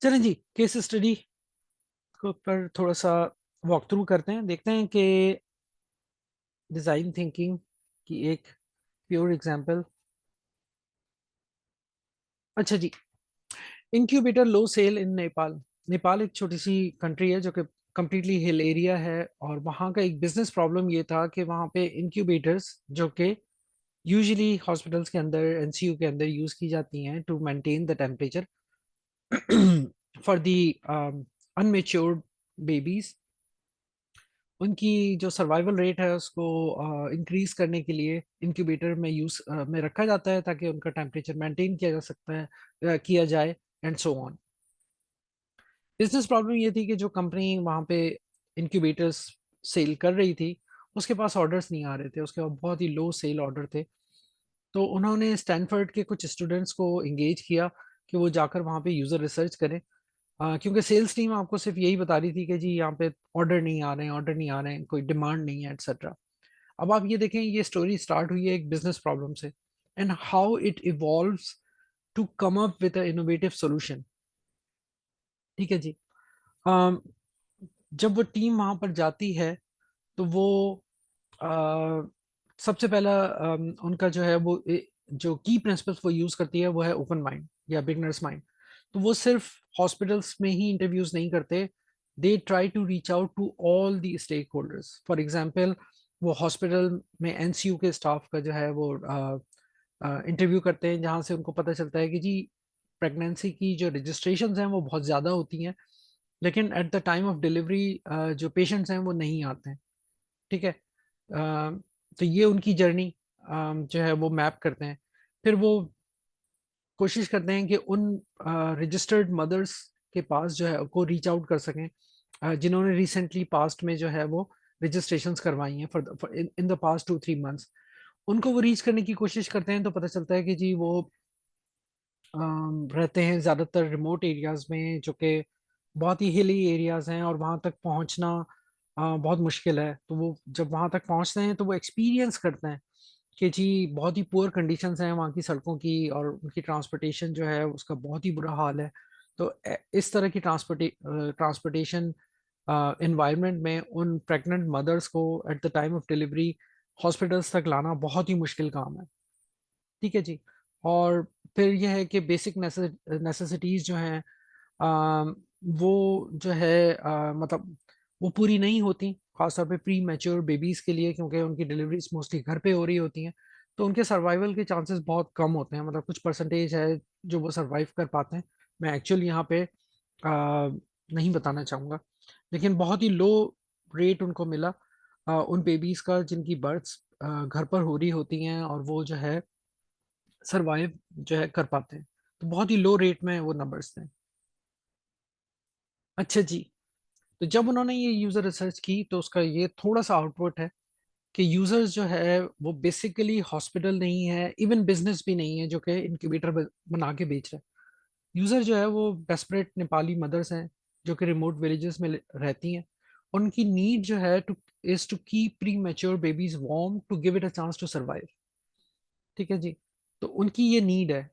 [SPEAKER 1] चलें जी, केस स्टडी को ऊपर थोड़ा सा वॉक थ्रू करते हैं, देखते हैं कि डिजाइन थिंकिंग की एक प्योर एग्जांपल। अच्छा जी, इंक्यूबेटर लो सेल इन नेपाल। नेपाल एक छोटी सी कंट्री है जो कि कम्प्लीटली हिल एरिया है, और वहाँ का एक बिजनेस प्रॉब्लम ये था कि वहाँ पे इंक्यूबेटर्स, जो कि यूजुअली हॉस्पिटल्स के अंदर, एनसीयू के अंदर यूज की जाती हैं to maintain the temperature for the unmatured babies, उनकी जो सर्वाइवल रेट है उसको इंक्रीज करने के लिए इंक्यूबेटर में में रखा जाता है, ताकि उनका टेम्परेचर मेंटेन किया जा सकता है, किया जाए, and so on. Business problem ये थी कि जो कंपनी वहाँ पे इंक्यूबेटर्स सेल कर रही थी, उसके पास ऑर्डर्स नहीं आ रहे थे, उसके पास बहुत ही लो सेल ऑर्डर थे। तो उन्होंने स्टैनफोर्ड के कुछ स्टूडेंट्स को इंगेज किया कि वो जाकर वहाँ पे यूज़र रिसर्च करें, क्योंकि सेल्स टीम आपको सिर्फ यही बता रही थी कि जी यहाँ पे ऑर्डर नहीं आ रहे हैं, ऑर्डर नहीं आ रहे हैं, कोई डिमांड नहीं है, एटसेट्रा। अब आप ये देखें, ये स्टोरी स्टार्ट हुई है एक बिजनेस प्रॉब्लम से, and how it evolves to come up with innovative solution. ठीक है जी। अम, जब वो टीम वहां पर जाती है, तो वो अ, सबसे पहला उनका जो है वो जो की प्रिंसिपल्स वो यूज करती है वो है ओपन माइंड या बिगनर्स माइंड। तो वो सिर्फ हॉस्पिटल्स में ही इंटरव्यूज नहीं करते, they try to reach out to all the stakeholders. For example, वो हॉस्पिटल में एनसीयू के स्टाफ का जो है वो इंटरव्यू करते हैं, जहाँ से उनको पता चलता है कि जी प्रेगनेंसी की जो रजिस्ट्रेशन हैं वो बहुत ज़्यादा होती हैं, लेकिन at the time of delivery जो पेशेंट्स हैं वो नहीं आते हैं। ठीक है। तो ये उनकी जर्नी जो है वो मैप करते हैं। फिर वो कोशिश करते हैं कि उन रजिस्टर्ड मदर्स के पास जो है को रीच आउट कर सकें, जिन्होंने रिसेंटली पास्ट में जो है वो रजिस्ट्रेशंस करवाई हैं for in the past 2-3 months. उनको वो रीच करने की कोशिश करते हैं, तो पता चलता है कि जी वो रहते हैं ज़्यादातर रिमोट एरियाज में, जो कि बहुत ही हिली एरियाज हैं, और वहाँ तक पहुँचना बहुत मुश्किल है। तो वो जब वहाँ तक पहुँचते हैं तो वो एक्सपीरियंस करते हैं कि जी बहुत ही पुअर कंडीशंस हैं वहाँ की सड़कों की, और उनकी ट्रांसपोर्टेशन जो है उसका बहुत ही बुरा हाल है। तो इस तरह की ट्रांसपोर्टेशन इन्वायरमेंट में उन प्रेग्नेंट मदर्स को at the time of delivery hospitals तक लाना बहुत ही मुश्किल काम है। ठीक है जी। और फिर यह है कि बेसिक नेसेसिटीज़ जो हैं वो जो है मतलब वो पूरी नहीं होती, खासतौर पे प्री मैच्योर बेबीज़ के लिए, क्योंकि उनकी डिलीवरीज मोस्टली घर पे हो रही होती हैं। तो उनके सर्वाइवल के चांसेस बहुत कम होते हैं, मतलब कुछ परसेंटेज है जो वो सर्वाइव कर पाते हैं। मैं एक्चुअली यहाँ पे नहीं बताना चाहूँगा, लेकिन बहुत ही लो रेट उनको मिला उन बेबीज़ का जिनकी बर्थ्स घर पर हो रही होती हैं, और वो जो है सर्वाइव जो है कर पाते हैं। तो बहुत ही लो रेट में वो नंबर्स थे। अच्छा जी। तो जब उन्होंने ये यूजर रिसर्च की तो उसका ये थोड़ा सा आउटपुट है कि यूजर्स जो है वो बेसिकली हॉस्पिटल नहीं है, इवन बिजनेस भी नहीं है जो कि इंक्यूबेटर बना के बेच रहे हैं। यूजर जो है वो डेस्परेट नेपाली मदर्स हैं जो कि रिमोट विलेजेस में रहती हैं। उनकी नीड जो है to is to keep premature babies warm to give it a chance to survive. ठीक है जी। तो उनकी ये नीड है।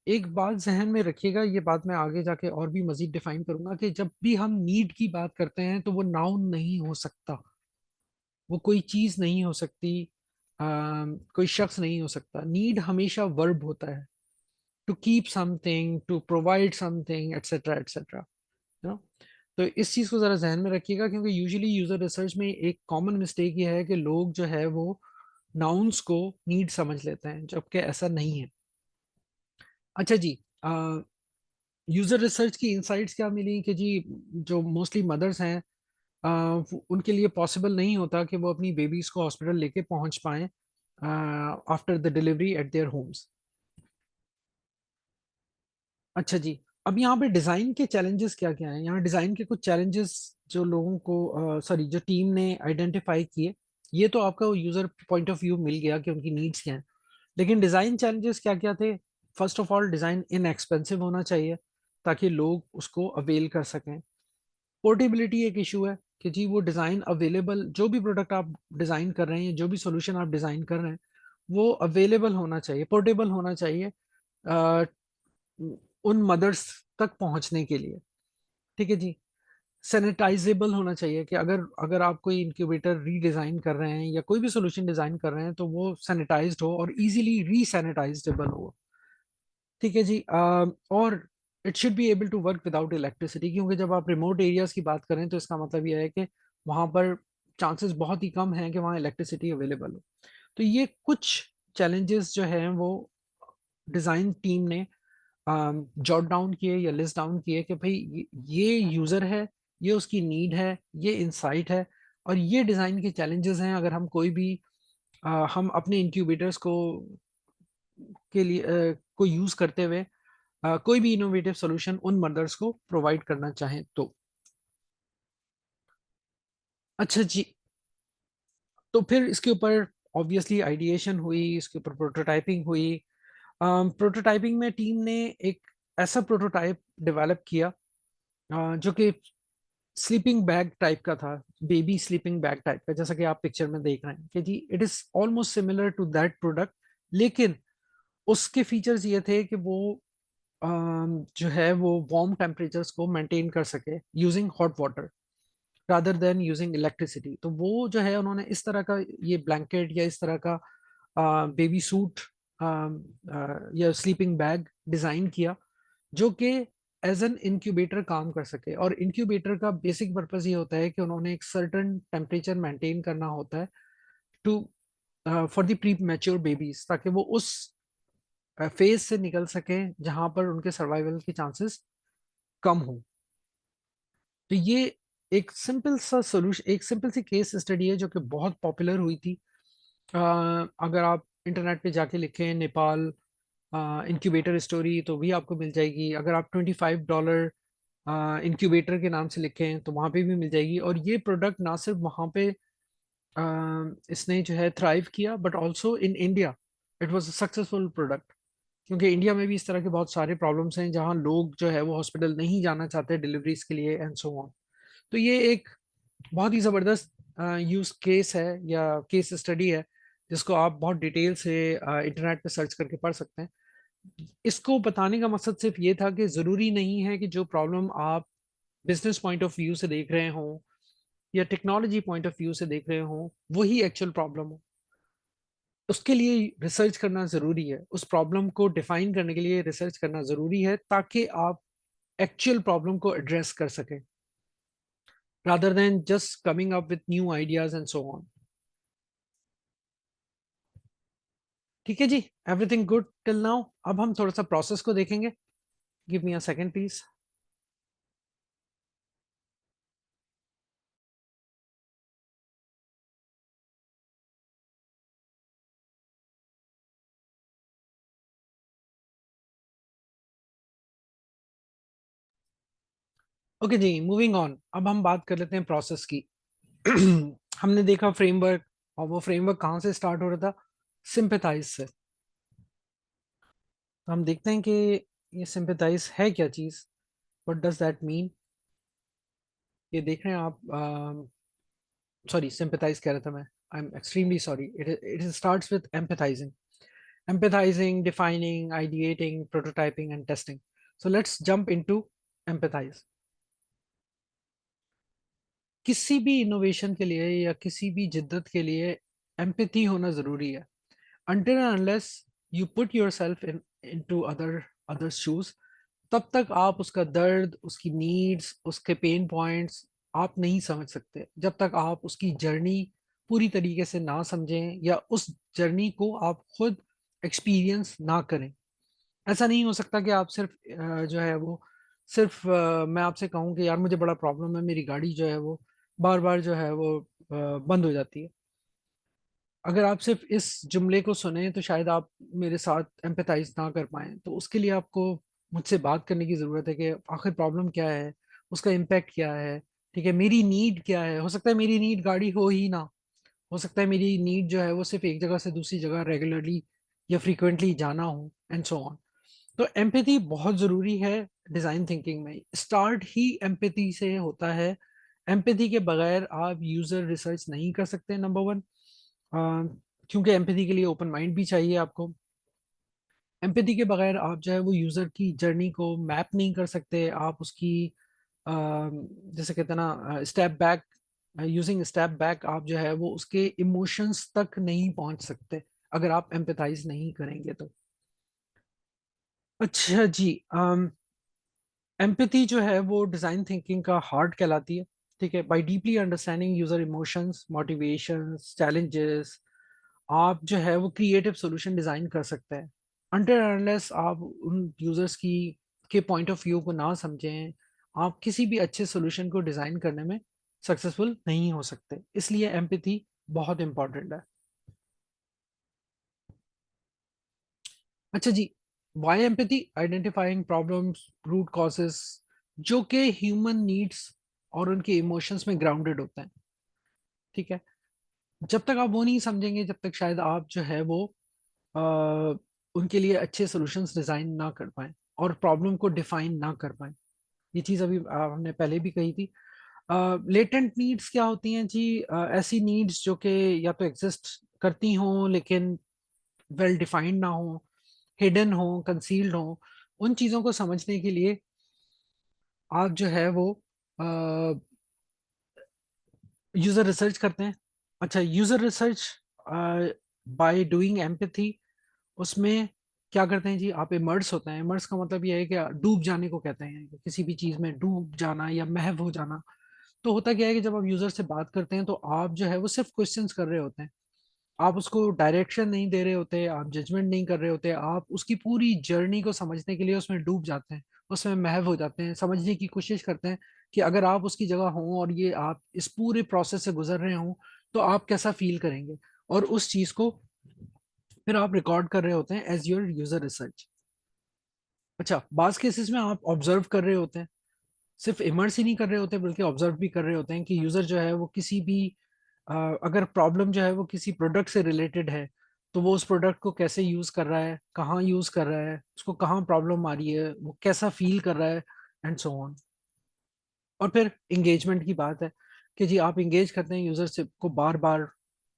[SPEAKER 1] एक बात जहन में रखिएगा, ये बात मैं आगे जाके और भी मजीद डिफाइन करूंगा, कि जब भी हम नीड की बात करते हैं तो वो नाउन नहीं हो सकता, वो कोई चीज नहीं हो सकती, कोई शख्स नहीं हो सकता। नीड हमेशा वर्ब होता है, to keep something, to provide something, et cetera et cetera, you know. तो इस चीज को जरा जहन में रखिएगा, क्योंकि यूजुअली यूजर रिसर्च में एक कॉमन मिस्टेक ये है कि लोग जो है वो नाउन्स को नीड समझ लेते हैं, जबकि ऐसा नहीं है। अच्छा जी। यूजर रिसर्च की इंसाइट्स क्या मिली कि जी जो मोस्टली मदर्स हैं उनके लिए पॉसिबल नहीं होता कि वो अपनी बेबीज को हॉस्पिटल लेके पहुंच पाएं after the delivery at their homes. अच्छा जी। अब यहाँ पे डिज़ाइन के चैलेंजेस क्या क्या हैं? यहाँ डिज़ाइन के कुछ चैलेंजेस जो लोगों को सॉरी जो टीम ने आइडेंटिफाई किए, ये तो आपका यूज़र पॉइंट ऑफ व्यू मिल गया कि उनकी नीड्स क्या हैं। लेकिन डिज़ाइन चैलेंजेस क्या क्या थे? First of all, design inexpensive होना चाहिए ताकि लोग उसको अवेल कर सकें। पोर्टेबिलिटी एक इशू है कि जी वो डिज़ाइन अवेलेबल, जो भी प्रोडक्ट आप डिज़ाइन कर रहे हैं, जो भी सॉल्यूशन आप डिज़ाइन कर रहे हैं, वो अवेलेबल होना चाहिए, पोर्टेबल होना चाहिए अ, उन मदर्स तक पहुंचने के लिए। ठीक है जी। सैनिटाइजेबल होना चाहिए कि अगर अगर आप कोई इंक्यूबेटर रीडिज़ाइन कर रहे हैं या कोई भी सॉल्यूशन डिज़ाइन कर रहे हैं तो वो सैनिटाइज्ड हो और इजीली रीसैनिटाइजेबल हो। ठीक है जी। और it should be able to work without electricity, क्योंकि जब आप रिमोट एरियाज की बात करें तो इसका मतलब यह है कि वहाँ पर चांसेस बहुत ही कम हैं कि वहाँ इलेक्ट्रिसिटी अवेलेबल हो। तो ये कुछ चैलेंजेस जो हैं वो डिज़ाइन टीम ने जॉट डाउन किए या लिस्ट डाउन किए कि भाई ये यूज़र है, ये उसकी नीड है, ये इंसाइट है, और ये डिज़ाइन के चैलेंजेस हैं अगर हम कोई भी हम अपने इंक्यूबेटर्स के लिए को यूज़ करते हुए कोई भी इनोवेटिव सॉल्यूशन उन मदर्स को प्रोवाइड करना चाहें तो। अच्छा जी। तो फिर इसके ऊपर ऑब्वियसली आइडिएशन हुई, इसके ऊपर प्रोटोटाइपिंग हुई। प्रोटोटाइपिंग में टीम ने एक ऐसा प्रोटोटाइप डेवलप किया जो कि स्लीपिंग बैग टाइप का था, बेबी स्लीपिंग बैग टाइप का, जैसा कि आप पिक्चर में देख रहे हैं कि जी it is almost similar to that product. लेकिन उसके फीचर्स ये थे कि वो जो है वो वार्म टेम्परेचर्स को मेंटेन कर सके using hot water rather than using electricity. तो वो जो है उन्होंने इस तरह का ये ब्लैंकेट या इस तरह का बेबी सूट या स्लीपिंग बैग डिजाइन किया जो कि एज एन इंक्यूबेटर काम कर सके। और इंक्यूबेटर का बेसिक पर्पस ये होता है कि उन्होंने एक सर्टेन टेम्परेचर मेंटेन करना होता है to for the premature babies, ताकि वो उस फेज से निकल सके जहां पर उनके सर्वाइवल के चांसेस कम हो। तो ये एक सिंपल सा सोल्यूशन, एक सिंपल सी केस स्टडी है जो कि बहुत पॉपुलर हुई थी। अगर आप इंटरनेट पे जाके लिखें नेपाल इंक्यूबेटर स्टोरी तो भी आपको मिल जाएगी। अगर आप $25 इंक्यूबेटर के नाम से लिखें तो वहाँ पे भी मिल जाएगी। और ये प्रोडक्ट ना सिर्फ वहाँ पे इसने जो है थ्राइव किया, but also in India it was a successful product, क्योंकि इंडिया में भी इस तरह के बहुत सारे प्रॉब्लम्स हैं जहाँ लोग जो है वो हॉस्पिटल नहीं जाना चाहते डिलीवरीज के लिए एंड सो ऑन। तो ये एक बहुत ही ज़बरदस्त यूज केस है या केस स्टडी है जिसको आप बहुत डिटेल से इंटरनेट पे सर्च करके पढ़ सकते हैं। इसको बताने का मकसद सिर्फ ये था कि ज़रूरी नहीं है कि जो प्रॉब्लम आप बिजनेस पॉइंट ऑफ व्यू से देख रहे हो या टेक्नोलॉजी पॉइंट ऑफ व्यू से देख रहे हो वही एक्चुअल प्रॉब्लम हो। उसके लिए रिसर्च करना ज़रूरी है, उस प्रॉब्लम को डिफाइन करने के लिए रिसर्च करना ज़रूरी है, ताकि आप एक्चुअल प्रॉब्लम को एड्रेस कर सकें rather than just coming up with new ideas and so on. ठीक है जी, एवरीथिंग गुड टिल नाउ। अब हम थोड़ा सा प्रोसेस को देखेंगे। Give me a second please. Okay जी, मूविंग ऑन। अब हम बात कर लेते हैं प्रोसेस की। हमने देखा फ्रेमवर्क, और वो फ्रेमवर्क कहाँ से स्टार्ट हो रहा था? सिंपैथाइज से। तो हम देखते हैं कि ये सिंपैथाइज है क्या चीज़, व्हाट डज दैट मीन। ये देख रहे हैं आप? सॉरी, सिंपैथाइज कह रहा था मैं। I am extremely sorry. It starts with empathising. Empathizing, defining, ideating, prototyping, and testing. So let's jump into empathize. किसी भी इनोवेशन के लिए या किसी भी जिद्दत के लिए एम्पैथी होना जरूरी है। Until and unless you put yourself into others shoes, तब तक आप उसका दर्द, उसकी नीड्स, उसके पेन पॉइंट्स आप नहीं समझ सकते, जब तक आप उसकी जर्नी पूरी तरीके से ना समझें या उस जर्नी को आप खुद एक्सपीरियंस ना करें। ऐसा नहीं हो सकता कि आप सिर्फ जो है वो सिर्फ मैं आपसे कहूँ कि यार मुझे बड़ा प्रॉब्लम है, मेरी गाड़ी जो है वो बार बार जो है वो बंद हो जाती है। अगर आप सिर्फ इस जुमले को सुने तो शायद आप मेरे साथ एम्पैथाइज ना कर पाएं। तो उसके लिए आपको मुझसे बात करने की ज़रूरत है कि आखिर प्रॉब्लम क्या है, उसका इम्पैक्ट क्या है। ठीक है, मेरी नीड क्या है। हो सकता है मेरी नीड गाड़ी हो ही ना, हो सकता है मेरी नीड जो है वो सिर्फ एक जगह से दूसरी जगह रेगुलरली या फ्रीक्वेंटली जाना हो, एंड सो ऑन। तो एम्पैथी बहुत ज़रूरी है डिज़ाइन थिंकिंग में। स्टार्ट ही एम्पैथी से होता है। एम्पैथी के बगैर आप यूज़र रिसर्च नहीं कर सकते, नंबर वन। क्योंकि एम्पैथी के लिए ओपन माइंड भी चाहिए आपको। एम्पैथी के बगैर आप जो है वो यूज़र की जर्नी को मैप नहीं कर सकते। आप उसकी जैसे कहते हैं ना, step back, using step back आप जो है वो उसके इमोशंस तक नहीं पहुंच सकते अगर आप एम्पैथाइज नहीं करेंगे तो। अच्छा जी, एम्पैथी जो है वो डिजाइन थिंकिंग का हार्ट कहलाती है। ठीक है, by deeply understanding user emotions, motivations, challenges, आप जो है वो क्रिएटिव सॉल्यूशन डिजाइन कर सकते हैं। अनटिल अनलेस आप उन यूजर्स की के पॉइंट ऑफ व्यू को ना समझें, आप किसी भी अच्छे सॉल्यूशन को डिजाइन करने में सक्सेसफुल नहीं हो सकते। इसलिए एम्पैथी बहुत इंपॉर्टेंट है। अच्छा जी, why empathy? Identifying problems, root causes, जो कि ह्यूमन नीड्स और उनके इमोशंस में ग्राउंडेड होते हैं। ठीक है, जब तक आप वो नहीं समझेंगे, जब तक शायद आप जो है वो आ, उनके लिए अच्छे सॉल्यूशंस डिजाइन ना कर पाए और प्रॉब्लम को डिफाइन ना कर पाए। ये चीज़ अभी हमने पहले भी कही थी। लेटेंट नीड्स क्या होती हैं जी? ऐसी नीड्स जो कि या तो एग्जिस्ट करती हों लेकिन वेल डिफाइंड ना हो, हिडन हो, कंसील्ड हो। उन चीज़ों को समझने के लिए आप जो है वो यूजर रिसर्च करते हैं। अच्छा, user research by doing empathy, उसमें क्या करते हैं जी? आप इमर्स होते हैं। इमर्स का मतलब ये है कि डूब जाने को कहते हैं, कि किसी भी चीज में डूब जाना या महव हो जाना। तो होता क्या है कि जब आप यूजर से बात करते हैं तो आप जो है वो सिर्फ क्वेश्चंस कर रहे होते हैं। आप उसको डायरेक्शन नहीं दे रहे होते, आप जजमेंट नहीं कर रहे होते, आप उसकी पूरी जर्नी को समझने के लिए उसमें डूब जाते हैं, उसमें महव हो जाते हैं, समझने की कोशिश करते हैं कि अगर आप उसकी जगह हों और ये आप इस पूरे प्रोसेस से गुजर रहे हों तो आप कैसा फील करेंगे। और उस चीज को फिर आप रिकॉर्ड कर रहे होते हैं एज योर यूजर रिसर्च। अच्छा, बाज केसेस में आप ऑब्जर्व कर रहे होते हैं, सिर्फ इमर्स ही नहीं कर रहे होते बल्कि ऑब्जर्व भी कर रहे होते हैं कि यूजर जो है वो किसी भी अगर प्रॉब्लम जो है वो किसी प्रोडक्ट से रिलेटेड है तो वो उस प्रोडक्ट को कैसे यूज कर रहा है, कहाँ यूज कर रहा है, उसको कहाँ प्रॉब्लम आ रही है, वो कैसा फील कर रहा है, एंड सो ऑन। और फिर इंगेजमेंट की बात है कि जी आप इंगेज करते हैं यूजर से को बार बार,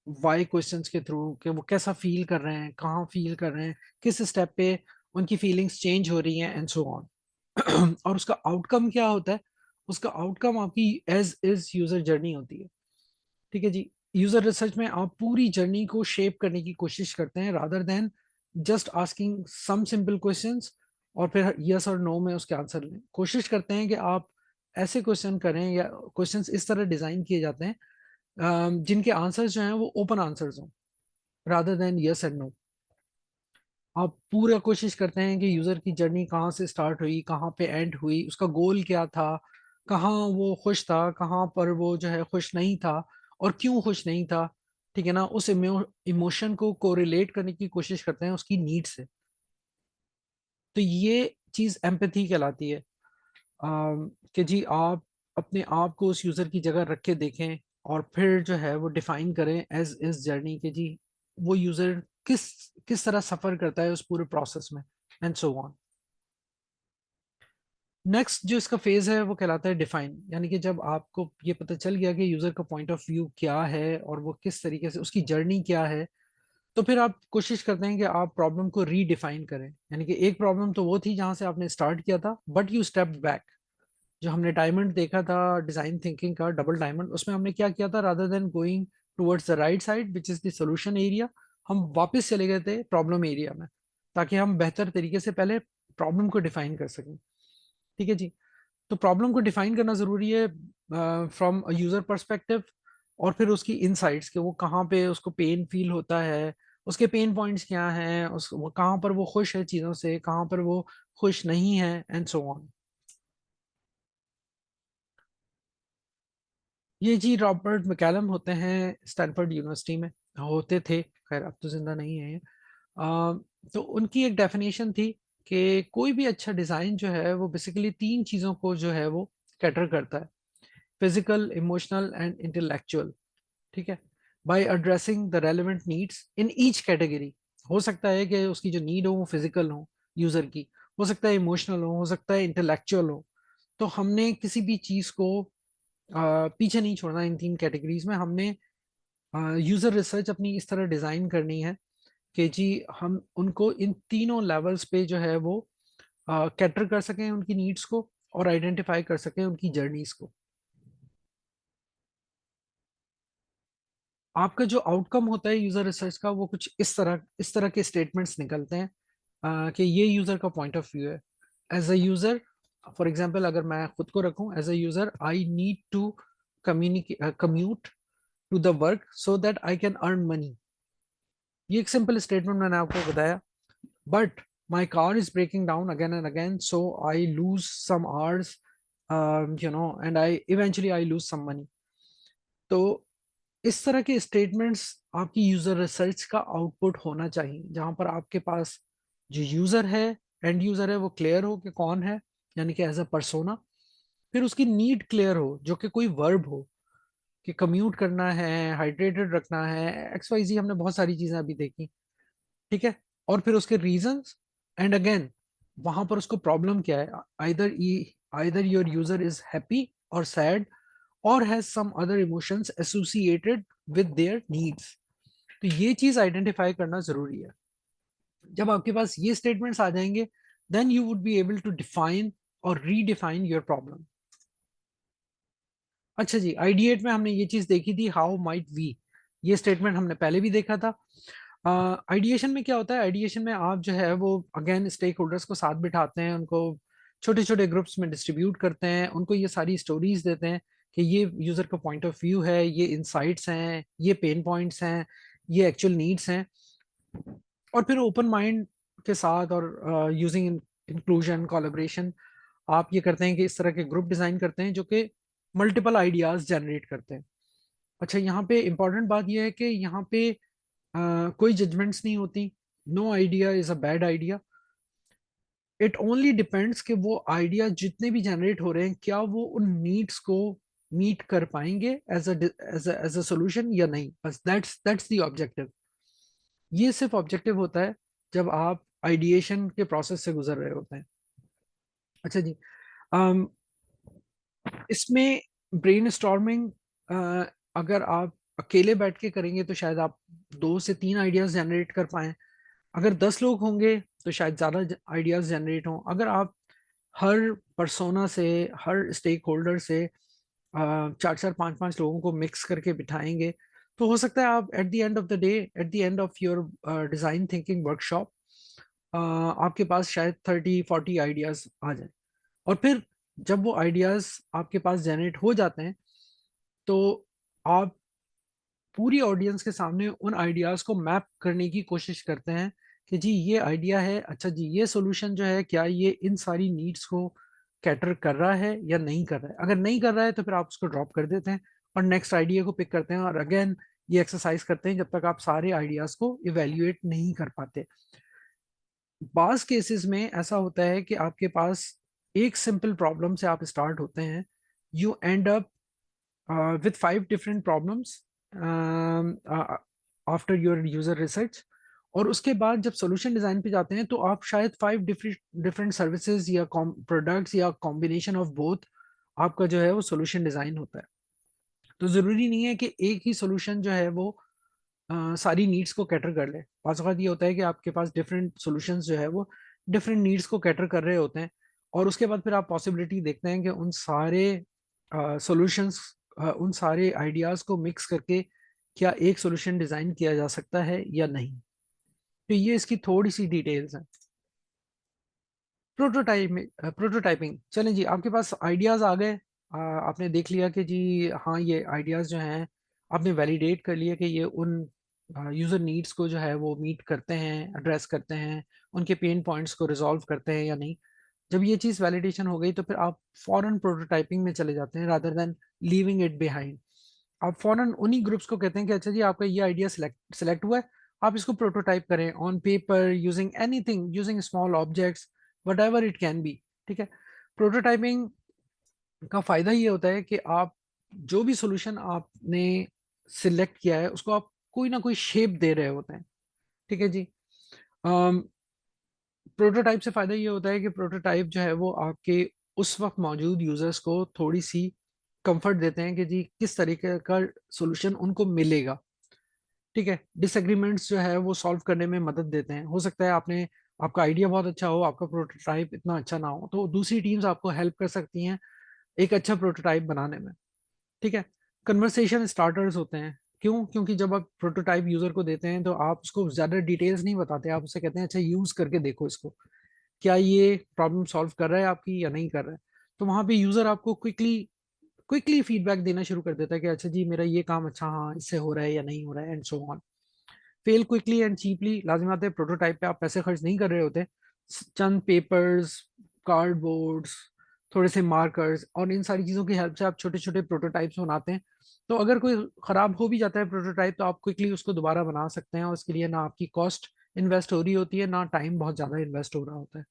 [SPEAKER 1] वाई क्वेश्चंस के थ्रू कि वो कैसा फील कर रहे हैं, कहाँ फील कर रहे हैं, किस स्टेप पे उनकी फीलिंग्स चेंज हो रही हैं एंड सो ऑन। और उसका आउटकम क्या होता है? उसका आउटकम आपकी एज इज यूजर जर्नी होती है। ठीक है जी। यूजर रिसर्च में आप पूरी जर्नी को शेप करने की कोशिश करते हैं rather than just asking some simple questions और फिर यस और नो में उसके आंसर लें। कोशिश करते हैं कि आप ऐसे क्वेश्चन करें या क्वेश्चंस इस तरह डिजाइन किए जाते हैं जिनके आंसर्स जो हैं वो ओपन आंसर्स हों rather than yes and no. आप पूरा कोशिश करते हैं कि यूजर की जर्नी कहाँ से स्टार्ट हुई, कहाँ पे एंड हुई, उसका गोल क्या था, कहाँ वो खुश था, कहाँ पर वो जो है खुश नहीं था और क्यों खुश नहीं था। ठीक है ना? उस इमोशन को कोरिलेट करने की कोशिश करते हैं उसकी नीड से। तो ये चीज एम्पैथी कहलाती है। कि जी आप अपने आप को उस यूजर की जगह रख के देखें और फिर जो है वो डिफाइन करें एज इस जर्नी के जी वो यूजर किस किस तरह सफर करता है उस पूरे प्रोसेस में एंड सो ऑन। नेक्स्ट जो इसका फेज है वो कहलाता है डिफाइन, यानी कि जब आपको ये पता चल गया कि यूजर का पॉइंट ऑफ व्यू क्या है और वो किस तरीके से उसकी जर्नी क्या है, तो फिर आप कोशिश करते हैं कि आप प्रॉब्लम को रीडिफाइन करें। यानी कि एक प्रॉब्लम तो वो थी जहां से आपने स्टार्ट किया था, बट यू स्टेप बैक। जो हमने डायमंड देखा था डिजाइन थिंकिंग का, डबल डायमंड, उसमें हमने क्या किया था, rather than going towards the right side which is the solution area, हम वापस चले गए थे प्रॉब्लम एरिया में, ताकि हम बेहतर तरीके से पहले प्रॉब्लम को डिफाइन कर सकें। ठीक है जी। तो प्रॉब्लम को डिफाइन करना जरूरी है फ्रॉम अ यूजर पर्सपेक्टिव, और फिर उसकी इनसाइट्स कि वो कहाँ पे उसको पेन फील होता है, उसके पेन पॉइंट्स क्या हैं, उस वो कहाँ पर वो खुश है चीज़ों से, कहाँ पर वो खुश नहीं है एंड सो ऑन। ये जी रॉबर्ट मैकैलम होते हैं, स्टैनफोर्ड यूनिवर्सिटी में होते थे, खैर अब तो जिंदा नहीं है ये। तो उनकी एक डेफिनेशन थी कि कोई भी अच्छा डिज़ाइन जो है वो बेसिकली तीन चीज़ों को जो है वो कैटर करता है: फिजिकल, इमोशनल एंड इंटेलेक्चुअल। ठीक है? By addressing the relevant needs in each category. हो सकता है कि उसकी जो नीड हो वो फिजिकल हो यूज़र की, हो सकता है इमोशनल हो सकता है इंटेलेक्चुअल हो। तो हमने किसी भी चीज़ को पीछे नहीं छोड़ना। इन तीन कैटेगरीज में हमने यूजर रिसर्च अपनी इस तरह डिजाइन करनी है कि जी हम उनको इन तीनों लेवल्स पे जो है वो कैटर कर सकें उनकी नीड्स को और आइडेंटिफाई कर सकें उनकी जर्नीज को। आपका जो आउटकम होता है यूजर रिसर्च का वो कुछ इस तरह के स्टेटमेंट्स निकलते हैं कि ये यूजर का पॉइंट ऑफ व्यू है। As a user, for example अगर मैं खुद को रखूं, as a user I need to commute to the work so that I can earn money. ये एक सिंपल स्टेटमेंट मैंने आपको बताया। But my car is breaking down again and again, so I lose some hours, and I eventually I lose some money. तो इस तरह के statements आपकी यूजर रिसर्च का आउटपुट होना चाहिए, जहां पर आपके पास जो यूजर है, एंड यूजर है, वो क्लियर हो कि कौन है, यानी कि एज अ पर्सोना। फिर उसकी नीड क्लियर हो जो कि कोई वर्ब हो, कि कम्यूट करना है, हाइड्रेटेड रखना है, एक्स वाई जी, हमने बहुत सारी चीजें अभी देखी। ठीक है? और फिर उसके रीजंस, एंड अगेन वहां पर उसको प्रॉब्लम क्या है। Either either your user is happy और सैड और has some other emotions associated with their needs. तो ये चीज आइडेंटिफाई करना जरूरी है। जब आपके पास ये स्टेटमेंट्स आ जाएंगे, then you would be able to define और रीडिफाइन योर प्रॉब्लम। अच्छा जी, आइडिएट में हमने ये चीज देखी थी, हाउ माइट वी। ये स्टेटमेंट हमने पहले भी देखा था। आइडिएशन में क्या होता है? आइडिएशन में आप जो है वो अगेन स्टेक होल्डर्स को साथ बिठाते हैं, उनको छोटे छोटे ग्रुप्स में डिस्ट्रीब्यूट करते हैं, उनको ये सारी स्टोरीज देते हैं कि ये यूजर का पॉइंट ऑफ व्यू है, ये इंसाइट्स हैं, ये पेन पॉइंट्स हैं, ये एक्चुअल नीड्स हैं। और फिर ओपन माइंड के साथ और यूजिंग इंक्लूजन कोलैबोरेशन आप ये करते हैं कि इस तरह के ग्रुप डिजाइन करते हैं जो कि मल्टीपल आइडियाज जनरेट करते हैं। अच्छा, यहाँ पे इंपॉर्टेंट बात यह है कि यहाँ पे कोई जजमेंट्स नहीं होती। No idea is a bad idea. It only depends कि वो आइडिया जितने भी जनरेट हो रहे हैं क्या वो उन नीड्स को मीट कर पाएंगे एज अ सोल्यूशन या नहीं। बस दैट्स द ऑब्जेक्टिव। ये सिर्फ ऑब्जेक्टिव होता है जब आप आइडिएशन के प्रोसेस से गुजर रहे होते हैं। अच्छा जी। अम, इसमें ब्रेन स्टॉर्मिंग, अगर आप अकेले बैठ के करेंगे तो शायद आप 2 से 3 आइडियाज जनरेट कर पाए। अगर 10 लोग होंगे तो शायद ज्यादा आइडियाज जनरेट हों। अगर आप हर पर्सोना से, हर स्टेक होल्डर से 4 4 5 5 लोगों को मिक्स करके बिठाएंगे, तो हो सकता है आप at the end of the day, at the end of your design thinking workshop, आपके पास शायद 30 40 आइडियाज आ जाए। और फिर जब वो आइडियाज आपके पास जनरेट हो जाते हैं, तो आप पूरी ऑडियंस के सामने उन आइडियाज को मैप करने की कोशिश करते हैं कि जी ये आइडिया है, अच्छा जी ये सॉल्यूशन जो है, क्या ये इन सारी नीड्स को कैटर कर रहा है या नहीं कर रहा है। अगर नहीं कर रहा है तो फिर आप उसको ड्रॉप कर देते हैं और नेक्स्ट आइडिया को पिक करते हैं, और अगेन ये एक्सरसाइज करते हैं जब तक आप सारे आइडियाज को इवेल्युएट नहीं कर पाते। बाज केसेस में ऐसा होता है कि आपके पास एक सिंपल प्रॉब्लम से आप स्टार्ट होते हैं, you and up with 5 different problems after your user research। और उसके बाद जब सॉल्यूशन डिजाइन पे जाते हैं तो आप शायद 5 डिफरेंट सर्विसेज या प्रोडक्ट्स या कॉम्बिनेशन ऑफ बोथ आपका जो है वो सॉल्यूशन डिजाइन होता है। तो जरूरी नहीं है कि एक ही सॉल्यूशन जो है वो सारी नीड्स को कैटर कर ले। बाज़ औक़ात ये होता है कि आपके पास डिफरेंट सॉल्यूशंस जो है वो डिफरेंट नीड्स को कैटर कर रहे होते हैं, और उसके बाद फिर आप पॉसिबिलिटी देखते हैं कि उन सारे सॉल्यूशंस, उन सारे आइडियाज़ को मिक्स करके क्या एक सॉल्यूशन डिज़ाइन किया जा सकता है या नहीं। तो ये इसकी थोड़ी सी डिटेल्स हैं। प्रोटोटाइपिंग, चलें जी, आपके पास आइडियाज़ आ गए। आपने देख लिया कि जी हाँ ये आइडियाज़ जो हैं, आपने वैलिडेट कर लिया कि ये उन यूज़र नीड्स को जो है वो मीट करते हैं, एड्रेस करते हैं, उनके पेन पॉइंट्स को रिजॉल्व करते हैं या नहीं। जब ये चीज़ वैलिडेशन हो गई तो फिर आप फॉरन प्रोटोटाइपिंग में चले जाते हैं rather then leaving it behind. आप फॉरन उन्हीं ग्रुप्स को कहते हैं कि अच्छा जी आपका ये आइडिया सिलेक्ट हुआ है, आप इसको प्रोटोटाइप करें on paper using anything, using small objects, what ever it can B. ठीक है। प्रोटोटाइपिंग का फायदा ये होता है कि आप जो भी सॉल्यूशन आपने सिलेक्ट किया है उसको आप कोई ना कोई शेप दे रहे होते हैं। ठीक है जी। प्रोटोटाइप से फायदा ये होता है कि प्रोटोटाइप जो है वो आपके उस वक्त मौजूद यूजर्स को थोड़ी सी कंफर्ट देते हैं कि जी किस तरीके का सॉल्यूशन उनको मिलेगा। ठीक है। डिसएग्रीमेंट्स जो है वो सॉल्व करने में मदद देते हैं। हो सकता है आपने, आपका आइडिया बहुत अच्छा हो, आपका प्रोटोटाइप इतना अच्छा ना हो, तो दूसरी टीम्स आपको हेल्प कर सकती हैं एक अच्छा प्रोटोटाइप बनाने में। ठीक है। कन्वर्सेशन स्टार्टर्स होते हैं। क्यों? क्योंकि जब आप प्रोटोटाइप यूजर को देते हैं तो आप उसको ज्यादा डिटेल्स नहीं बताते, आप उसे कहते हैं अच्छा यूज करके देखो इसको, क्या ये प्रॉब्लम सॉल्व कर रहा है आपकी या नहीं कर रहा है। तो वहां पे यूजर आपको क्विकली क्विकली फीडबैक देना शुरू कर देता है कि अच्छा जी मेरा ये काम अच्छा, हाँ इससे हो रहा है या नहीं हो रहा है, and so on. Fail quickly and cheaply लाजिमात है, प्रोटोटाइप पे आप पैसे खर्च नहीं कर रहे होते। चंद पेपर्स, कार्डबोर्ड्स, थोड़े से मार्कर्स और इन सारी चीज़ों की हेल्प से आप छोटे छोटे प्रोटोटाइप्स बनाते हैं। तो अगर कोई ख़राब हो भी जाता है प्रोटोटाइप तो आप क्विकली उसको दोबारा बना सकते हैं, और उसके लिए ना आपकी कॉस्ट इन्वेस्ट हो रही होती है, ना टाइम बहुत ज़्यादा इन्वेस्ट हो रहा होता है।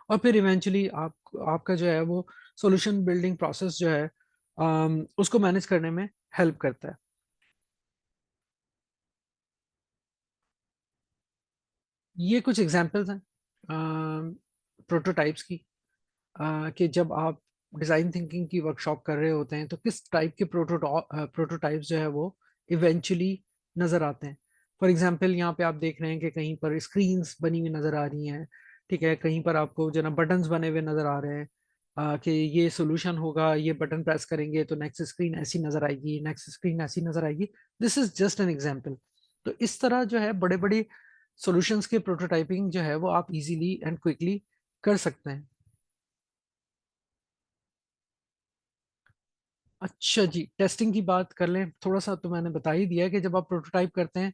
[SPEAKER 1] और फिर इवेंचुअली आपका जो है वो सॉल्यूशन बिल्डिंग प्रोसेस जो है उसको मैनेज करने में हेल्प करता है। ये कुछ एग्जांपल्स हैं प्रोटोटाइप्स की, कि जब आप डिज़ाइन थिंकिंग की वर्कशॉप कर रहे होते हैं तो किस टाइप के प्रोटोटाइप्स जो है वो इवेंचुअली नज़र आते हैं। फॉर एग्जांपल यहाँ पे आप देख रहे हैं कि कहीं पर स्क्रीन्स बनी हुई नज़र आ रही हैं। ठीक है। कहीं पर आपको जो ना बटन्स बने हुए नज़र आ रहे हैं, कि ये सोल्यूशन होगा, ये बटन प्रेस करेंगे तो नेक्स्ट स्क्रीन ऐसी नज़र आएगी, नेक्स्ट स्क्रीन ऐसी नज़र आएगी। This is just an example. तो इस तरह जो है बड़े बड़े सॉल्यूशंस के प्रोटोटाइपिंग जो है वो आप इजीली एंड क्विकली कर सकते हैं। अच्छा जी, टेस्टिंग की बात कर लें, थोड़ा सा तो मैंने बता ही दिया है कि जब आप प्रोटोटाइप करते हैं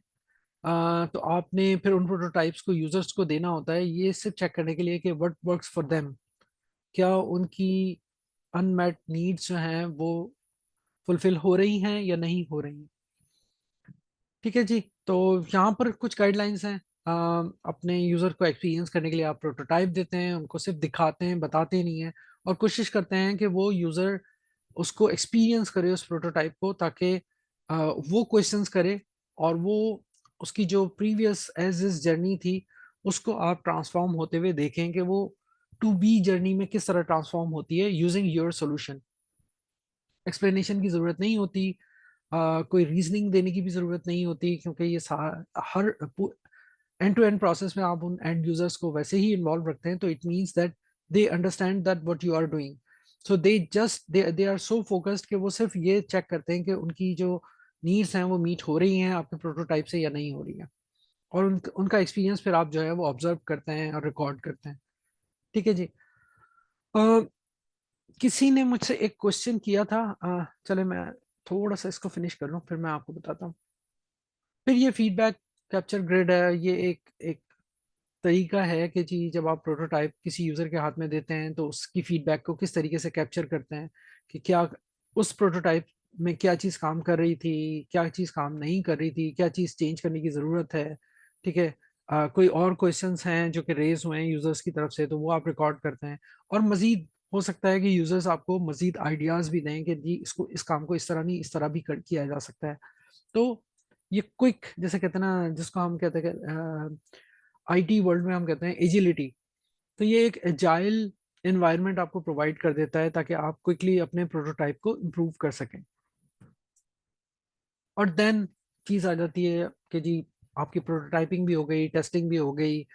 [SPEAKER 1] तो आपने फिर उन प्रोटोटाइप्स को यूजर्स को देना होता है, ये सिर्फ चेक करने के लिए कि व्हाट वर्क्स फॉर देम, क्या उनकी अनमेट नीड्स जो हैं वो फुलफिल हो रही हैं या नहीं हो रही हैं। ठीक है जी। तो यहाँ पर कुछ गाइडलाइंस हैं। अपने यूज़र को एक्सपीरियंस करने के लिए आप प्रोटोटाइप देते हैं, उनको सिर्फ दिखाते हैं, बताते नहीं हैं, और कोशिश करते हैं कि वो यूज़र उसको एक्सपीरियंस करे उस प्रोटोटाइप को, ताकि वो क्वेश्चंस करे और वो उसकी जो प्रीवियस एज इज जर्नी थी उसको आप ट्रांसफॉर्म होते हुए देखें कि वो टू बी जर्नी में किस तरह ट्रांसफॉर्म होती है यूजिंग योर सोल्यूशन। एक्सप्लेनेशन की ज़रूरत नहीं होती। कोई रीजनिंग देने की भी जरूरत नहीं होती, क्योंकि ये हर एंड टू एंड प्रोसेस में आप उन एंड यूजर्स को वैसे ही इन्वॉल्व रखते हैं, तो it means that they understand that what you are doing. So they are so focused कि वो सिर्फ ये चेक करते हैं कि उनकी जो नीड्स हैं वो मीट हो रही हैं आपके प्रोटोटाइप से या नहीं हो रही हैं। और उनका एक्सपीरियंस फिर आप जो है वो ऑब्जर्व करते हैं और रिकॉर्ड करते हैं। ठीक है जी। अ, किसी ने मुझसे एक क्वेश्चन किया था, चले मैं थोड़ा सा इसको फिनिश कर लूँ फिर मैं आपको बताता हूँ। फिर ये फीडबैक कैप्चर ग्रिड है, ये एक एक तरीका है कि जी जब आप प्रोटोटाइप किसी यूजर के हाथ में देते हैं तो उसकी फीडबैक को किस तरीके से कैप्चर करते हैं, कि क्या उस प्रोटोटाइप में क्या चीज़ काम कर रही थी, क्या चीज़ काम नहीं कर रही थी, क्या चीज़ चेंज करने की ज़रूरत है। ठीक है। कोई और क्वेश्चंस हैं जो कि रेज हुए हैं यूजर्स की तरफ से, तो वो आप रिकॉर्ड करते हैं। और मजीद हो सकता है कि यूजर्स आपको मजीद आइडियाज भी दें कि जी इसको इस काम को इस तरह नहीं इस तरह भी किया जा सकता है। तो ये क्विक, जैसे कहते हैं ना, जिसको हम कहते हैं आईटी वर्ल्ड में हम कहते हैं एजिलिटी, तो ये एक एजाइल एनवायरनमेंट आपको प्रोवाइड कर देता है ताकि आप क्विकली अपने प्रोटोटाइप को इम्प्रूव कर सकें। और देन चीज आ जाती है कि जी आपकी प्रोटोटाइपिंग भी हो गई, टेस्टिंग भी हो गई,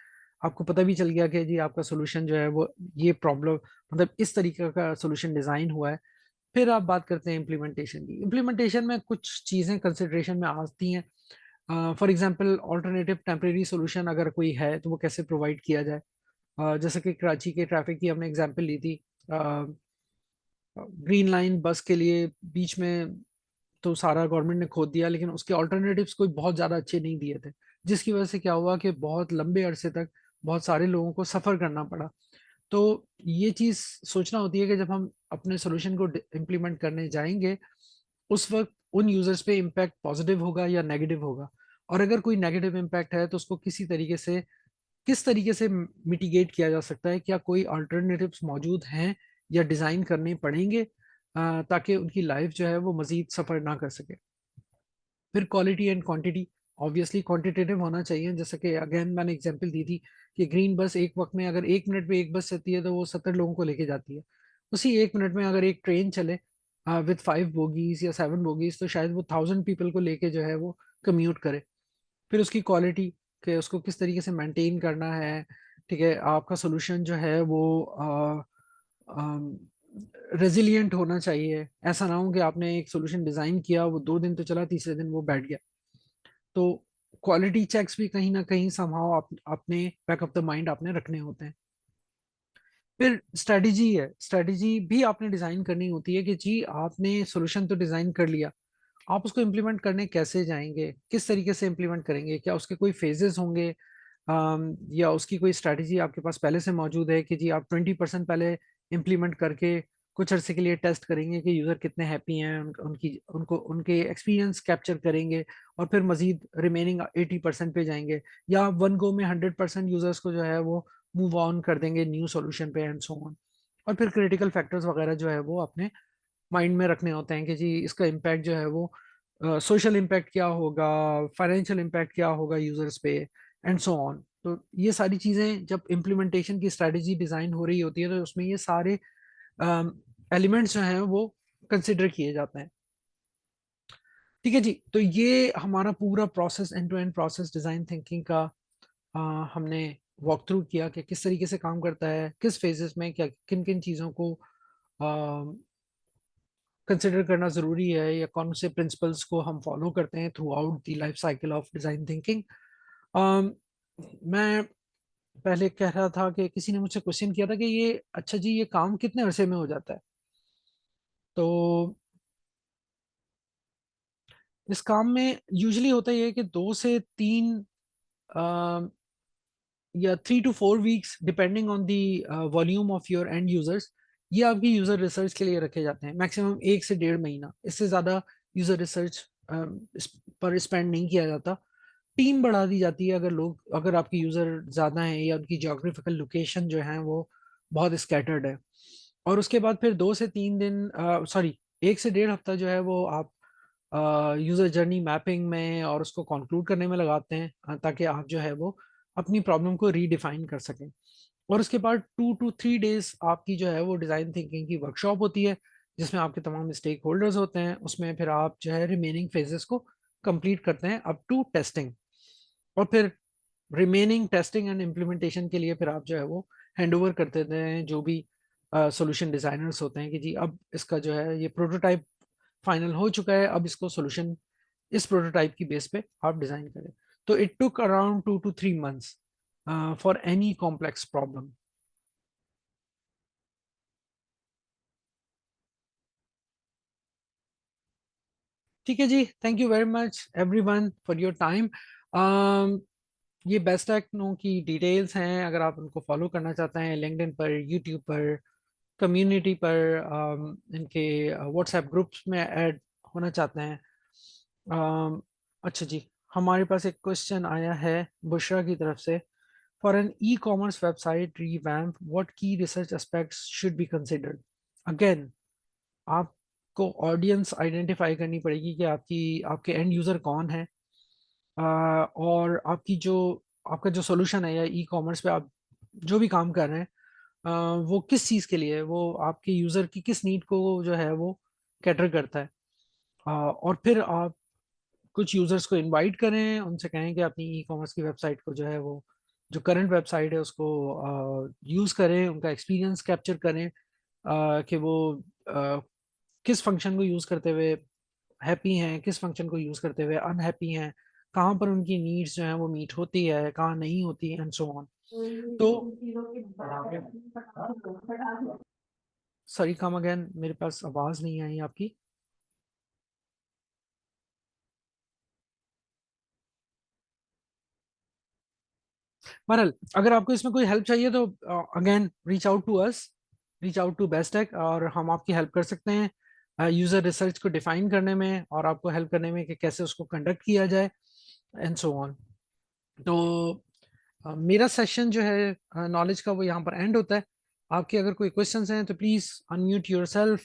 [SPEAKER 1] आपको पता भी चल गया कि जी आपका सोल्यूशन जो है वो ये प्रॉब्लम, मतलब इस तरीके का सोल्यूशन डिजाइन हुआ है। फिर आप बात करते हैं इम्प्लीमेंटेशन की। इम्प्लीमेंटेशन में कुछ चीजें कंसिडरेशन में आती हैं। For example alternative temporary solution अगर कोई है तो वो कैसे प्रोवाइड किया जाए। जैसे कि कराची के ट्रैफिक की हमने एग्जांपल ली थी। ग्रीन लाइन बस के लिए बीच में तो सारा गवर्नमेंट ने खोद दिया, लेकिन उसके ऑल्टरनेटिव्स कोई बहुत ज़्यादा अच्छे नहीं दिए थे, जिसकी वजह से क्या हुआ कि बहुत लंबे अरसे तक बहुत सारे लोगों को सफ़र करना पड़ा। तो ये चीज़ सोचना होती है कि जब हम अपने सोल्यूशन को इम्प्लीमेंट करने जाएंगे उस वक्त उन यूजर्स पे इम्पैक्ट पॉजिटिव होगा या नेगेटिव होगा। और अगर कोई नेगेटिव इम्पैक्ट है तो उसको किस तरीके से मिटिगेट किया जा सकता है, क्या कोई अल्टरनेटिव्स मौजूद हैं या डिज़ाइन करने पड़ेंगे ताकि उनकी लाइफ जो है वो मज़ीद सफ़र ना कर सके। फिर quality and quantity, obviously quantitative होना चाहिए। जैसे कि अगेन मैंने एग्जांपल दी थी कि ग्रीन बस एक वक्त में अगर 1 मिनट में एक बस चलती है तो वो 70 लोगों को लेके जाती है। उसी 1 मिनट में अगर एक ट्रेन चले विद 5 बोगीज या 7 बोगीज, तो शायद वो 1000 पीपल को लेके जो है वो कम्यूट करे। फिर उसकी क्वालिटी, कि उसको किस तरीके से मेंटेन करना है। ठीक है, आपका सोल्यूशन जो है वो रेजिलियंट होना चाहिए। ऐसा ना हो कि आपने एक सोल्यूशन डिजाइन किया, वो 2 दिन तो चला, तीसरे दिन वो बैठ गया। तो क्वालिटी चेक्स भी कहीं ना कहीं समहाउ अपने बैक ऑफ द माइंड आपने रखने होते हैं। फिर स्ट्रेटजी है, स्ट्रेटजी भी आपने डिजाइन करनी होती है कि जी आपने सोल्यूशन तो डिजाइन कर लिया, आप उसको इम्प्लीमेंट करने कैसे जाएंगे, किस तरीके से इम्प्लीमेंट करेंगे, क्या उसके कोई फेजेस होंगे, या उसकी कोई स्ट्रैटेजी आपके पास पहले से मौजूद है कि जी आप 20% पहले इम्प्लीमेंट करके कुछ अरसे के लिए टेस्ट करेंगे कि यूज़र कितने हैप्पी हैं, उनकी उनको उनके एक्सपीरियंस कैप्चर करेंगे और फिर मजीद रिमेनिंग 80% पे जाएंगे, या वन गो में 100% यूजर्स को जो है वो मूव ऑन कर देंगे न्यू सॉल्यूशन पे एंड सो ऑन। और फिर क्रिटिकल फैक्टर्स वगैरह जो है वो अपने माइंड में रखने होते हैं कि जी इसका इम्पैक्ट जो है वो सोशल इम्पैक्ट क्या होगा, फाइनेंशियल इम्पैक्ट क्या होगा यूजर्स पे एंड सो ऑन। तो ये सारी चीज़ें जब इम्प्लीमेंटेशन की स्ट्रैटेजी डिज़ाइन हो रही होती है तो उसमें ये सारे एलिमेंट्स जो हैं वो कंसिडर किए जाते हैं। ठीक है जी। तो ये हमारा पूरा process, end to end process design thinking का अ, हमने वॉक थ्रू किया कि किस तरीके से काम करता है, किस फेजेस में क्या किन किन चीज़ों को कंसिडर करना ज़रूरी है, या कौन से प्रिंसिपल्स को हम फॉलो करते हैं through out the life cycle of design thinking. मैं पहले कह रहा था कि किसी ने मुझसे क्वेश्चन किया था कि ये अच्छा जी ये काम कितने अरसे में हो जाता है। तो इस काम में यूजुअली होता ही है कि 2 से 3 या 3 to 4 weeks depending on the volume of your and users, ये आपकी यूजर रिसर्च के लिए रखे जाते हैं। मैक्सिमम 1 से 1.5 महीना, इससे ज्यादा यूजर रिसर्च पर स्पेंड नहीं किया जाता। टीम बढ़ा दी जाती है अगर आपके यूजर ज्यादा हैं या उनकी जोग्राफिकल लोकेशन जो है वो बहुत स्कैटर्ड है। और उसके बाद फिर 2 से 3 दिन, सॉरी, 1 से 1.5 हफ्ता जो है वो आप यूजर जर्नी मैपिंग में और उसको कंक्लूड करने में लगाते हैं, ताकि आप जो है वो अपनी प्रॉब्लम को रीडिफाइन कर सकें। और उसके बाद 2 to 3 डेज आपकी जो है वो डिज़ाइन थिंकिंग की वर्कशॉप होती है, जिसमें आपके तमाम स्टेक होल्डर्स होते हैं। उसमें फिर आप जो है रिमेनिंग फेजेस को कंप्लीट करते हैं अप टू टेस्टिंग, और फिर रिमेनिंग टेस्टिंग एंड इम्प्लीमेंटेशन के लिए फिर आप जो है वो हैंड ओवर कर देते हैं जो भी सॉल्यूशन डिजाइनर्स होते हैं कि जी अब इसका जो है ये प्रोटोटाइप फाइनल हो चुका है, अब इसको सॉल्यूशन इस प्रोटोटाइप की बेस पे आप डिजाइन करें। तो it took around 2 to 3 months for any complex problem. ठीक है जी, thank you very much everyone for your time. ये बेस्ट टेक्नो की डिटेल्स हैं, अगर आप उनको फॉलो करना चाहते हैं लिंक्डइन पर, यूट्यूब पर, कम्युनिटी पर, इनके व्हाट्सएप ग्रुप्स में ऐड होना चाहते हैं। अच्छा जी, हमारे पास एक क्वेश्चन आया है बुशरा की तरफ से। For an e commerce website revamp what key research aspects should be considered. Again, आपको ऑडियंस आइडेंटिफाई करनी पड़ेगी कि आपकी आपके एंड यूज़र कौन है, और आपकी जो आपका जो सोल्यूशन है या ई कॉमर्स पे आप जो भी काम कर रहे हैं, वो किस चीज़ के लिए है, वो आपके यूज़र की किस नीड को जो है वो कैटर करता है। और फिर आप कुछ यूज़र्स को इनवाइट करें, उनसे कहें कि अपनी ई कॉमर्स की वेबसाइट को जो है वो जो करंट वेबसाइट है उसको यूज़ करें, उनका एक्सपीरियंस कैप्चर करें, कि वो अ, किस फंक्शन को यूज़ करते हुए हैप्पी हैं, किस फंक्शन को यूज़ करते हुए अनहैप्पी हैं, कहाँ पर उनकी नीड्स जो हैं वो मीट होती है, कहाँ नहीं होती, एंड सो ऑन। तो सॉरी, कम अगेन, मेरे पास आवाज़ नहीं आई आपकी। बहरहाल, अगर आपको इसमें कोई हेल्प चाहिए तो again reach out to us, reach out to best tech, और हम आपकी हेल्प कर सकते हैं यूज़र रिसर्च को डिफाइन करने में, और आपको हेल्प करने में कि कैसे उसको कंडक्ट किया जाए, एंड सो ऑन। तो मेरा सेशन जो है नॉलेज का वो यहाँ पर एंड होता है। आपके अगर कोई क्वेश्चंस हैं तो प्लीज़ अनम्यूट योर सेल्फ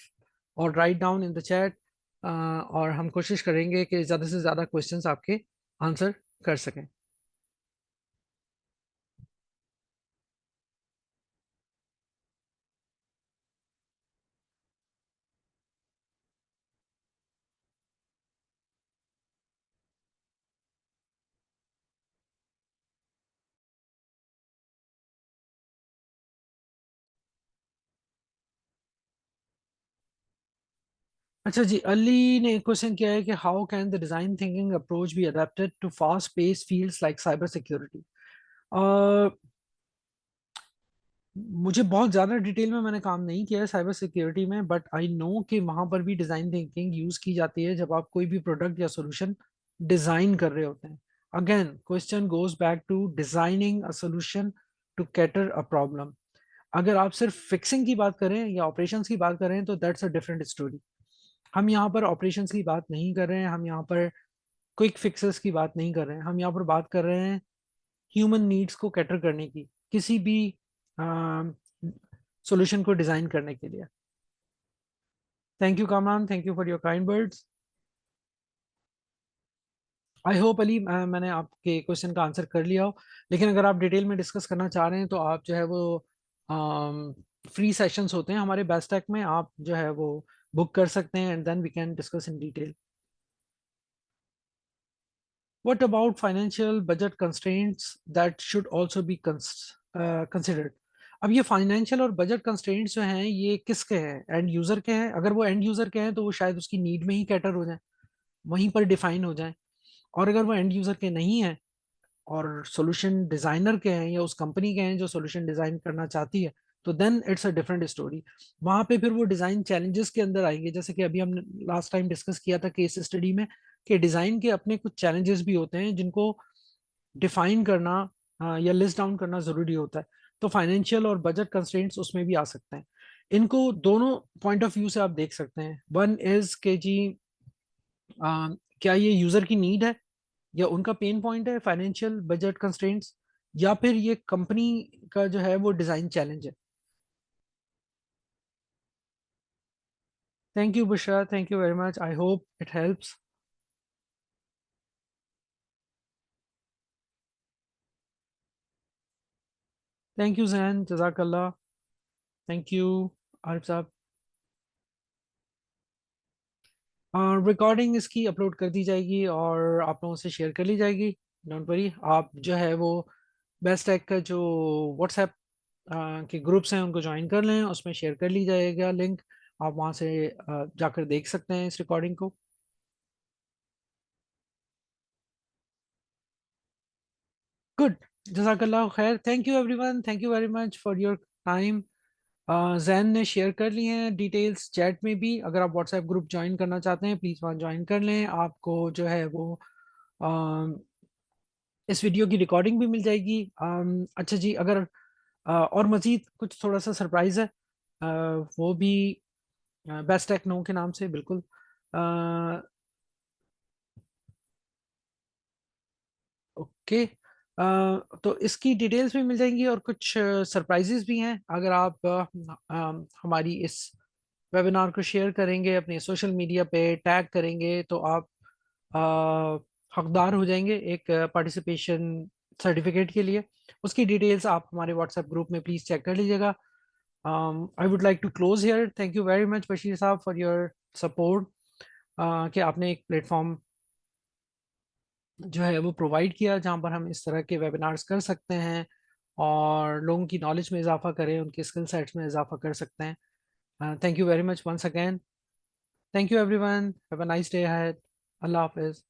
[SPEAKER 1] और write down in the chat, और हम कोशिश करेंगे कि ज़्यादा से ज़्यादा क्वेश्चंस आपके आंसर कर सकें। अच्छा जी, अली ने एक क्वेश्चन किया है कि how can the design thinking approach be adapted to fast pace fields like cyber security. मुझे बहुत ज़्यादा डिटेल में मैंने काम नहीं किया है साइबर सिक्योरिटी में, बट आई नो कि वहाँ पर भी डिज़ाइन थिंकिंग यूज़ की जाती है जब आप कोई भी प्रोडक्ट या सॉल्यूशन डिज़ाइन कर रहे होते हैं। Again, question goes back to designing a solution to cater a problem. अगर आप सिर्फ फिक्सिंग की बात करें या ऑपरेशंस की बात करें तो दैट्स अ डिफरेंट स्टोरी। हम यहाँ पर ऑपरेशंस की बात नहीं कर रहे हैं, हम यहाँ पर क्विक फिक्सेस की बात नहीं कर रहे हैं, हम यहाँ पर बात कर रहे हैं ह्यूमन नीड्स को कैटर करने की, किसी भी सॉल्यूशन को डिजाइन करने के लिए। Thank you Kamran, thank you for your kind words. I hope Ali, मैंने आपके क्वेश्चन का आंसर कर लिया हो, लेकिन अगर आप डिटेल में डिस्कस करना चाह रहे हैं तो आप जो है वो फ्री सेशंस होते हैं हमारे बेस्ट टेक में, आप जो है वो बुक कर सकते हैं and then we can discuss in detail. What about financial budget constraints that should also be considered? अब ये फाइनेंशियल और बजट कंस्ट्रेंट्स जो हैं ये किसके हैं? एंड यूजर के हैं। अगर वो एंड यूजर के हैं तो वो शायद उसकी नीड में ही कैटर हो जाए, वहीं पर डिफाइन हो जाए। और अगर वो एंड यूजर के नहीं है और सॉल्यूशन डिजाइनर के हैं या उस कंपनी के हैं जो सॉल्यूशन डिजाइन करना चाहती है, तो then it's a different story. वहां पे फिर वो डिजाइन चैलेंजेस के अंदर आएंगे, जैसे कि अभी हमने लास्ट टाइम डिस्कस किया था केस स्टडी में, कि डिजाइन के अपने कुछ चैलेंजेस भी होते हैं जिनको डिफाइन करना या लिस्ट डाउन करना जरूरी होता है। तो फाइनेंशियल और बजट कंस्ट्रेंट्स उसमें भी आ सकते हैं। इनको दोनों पॉइंट ऑफ व्यू से आप देख सकते हैं। वन इज के जी, क्या ये यूजर की नीड है या उनका पेन पॉइंट है फाइनेंशियल बजट कंस्ट्रेंट्स, या फिर ये कंपनी का जो है वो डिजाइन चैलेंज है। Thank you Bushra, thank you very much, I hope it helps. Thank you Jain, जजाकल्ला। थैंक यू आरिफ साहब। रिकॉर्डिंग इसकी अपलोड कर दी जाएगी और आप लोगों से शेयर कर ली जाएगी। डोंट वरी, आप जो है वो बेस्ट टेक का जो व्हाट्सएप के ग्रुप्स हैं उनको ज्वाइन कर लें, उसमें शेयर कर ली जाएगा लिंक। आप वहाँ से जाकर देख सकते हैं इस रिकॉर्डिंग को। गुड। जज़ाकल्लाह खैर, thank you everyone, thank you very much for your time. Jain ने शेयर कर ली हैं डिटेल्स चैट में भी। अगर आप व्हाट्सएप ग्रुप ज्वाइन करना चाहते हैं प्लीज़ वहाँ ज्वाइन कर लें। आपको जो है वो इस वीडियो की रिकॉर्डिंग भी मिल जाएगी। अच्छा जी, अगर और मज़ीद कुछ थोड़ा सा सरप्राइज़ है, वो भी बेस्ट टेक नो के नाम से बिल्कुल। ओके, तो इसकी डिटेल्स भी मिल जाएंगी और कुछ सरप्राइजेस भी हैं। अगर आप हमारी इस वेबिनार को शेयर करेंगे, अपने सोशल मीडिया पे टैग करेंगे, तो आप हकदार हो जाएंगे एक पार्टिसिपेशन सर्टिफिकेट के लिए। उसकी डिटेल्स आप हमारे व्हाट्सएप ग्रुप में प्लीज़ चेक कर लीजिएगा। I would like to close here. Thank you very much Bashir sahab for your support, कि आपने एक प्लेटफॉर्म जो है वो प्रोवाइड किया जहाँ पर हम इस तरह के वेबिनार्स कर सकते हैं और लोगों की नॉलेज में इजाफा करें, उनके स्किल सेट्स में इजाफा कर सकते हैं। Thank you very much once again. Thank you everyone, have a nice day ahead. अल्लाह हाफिज।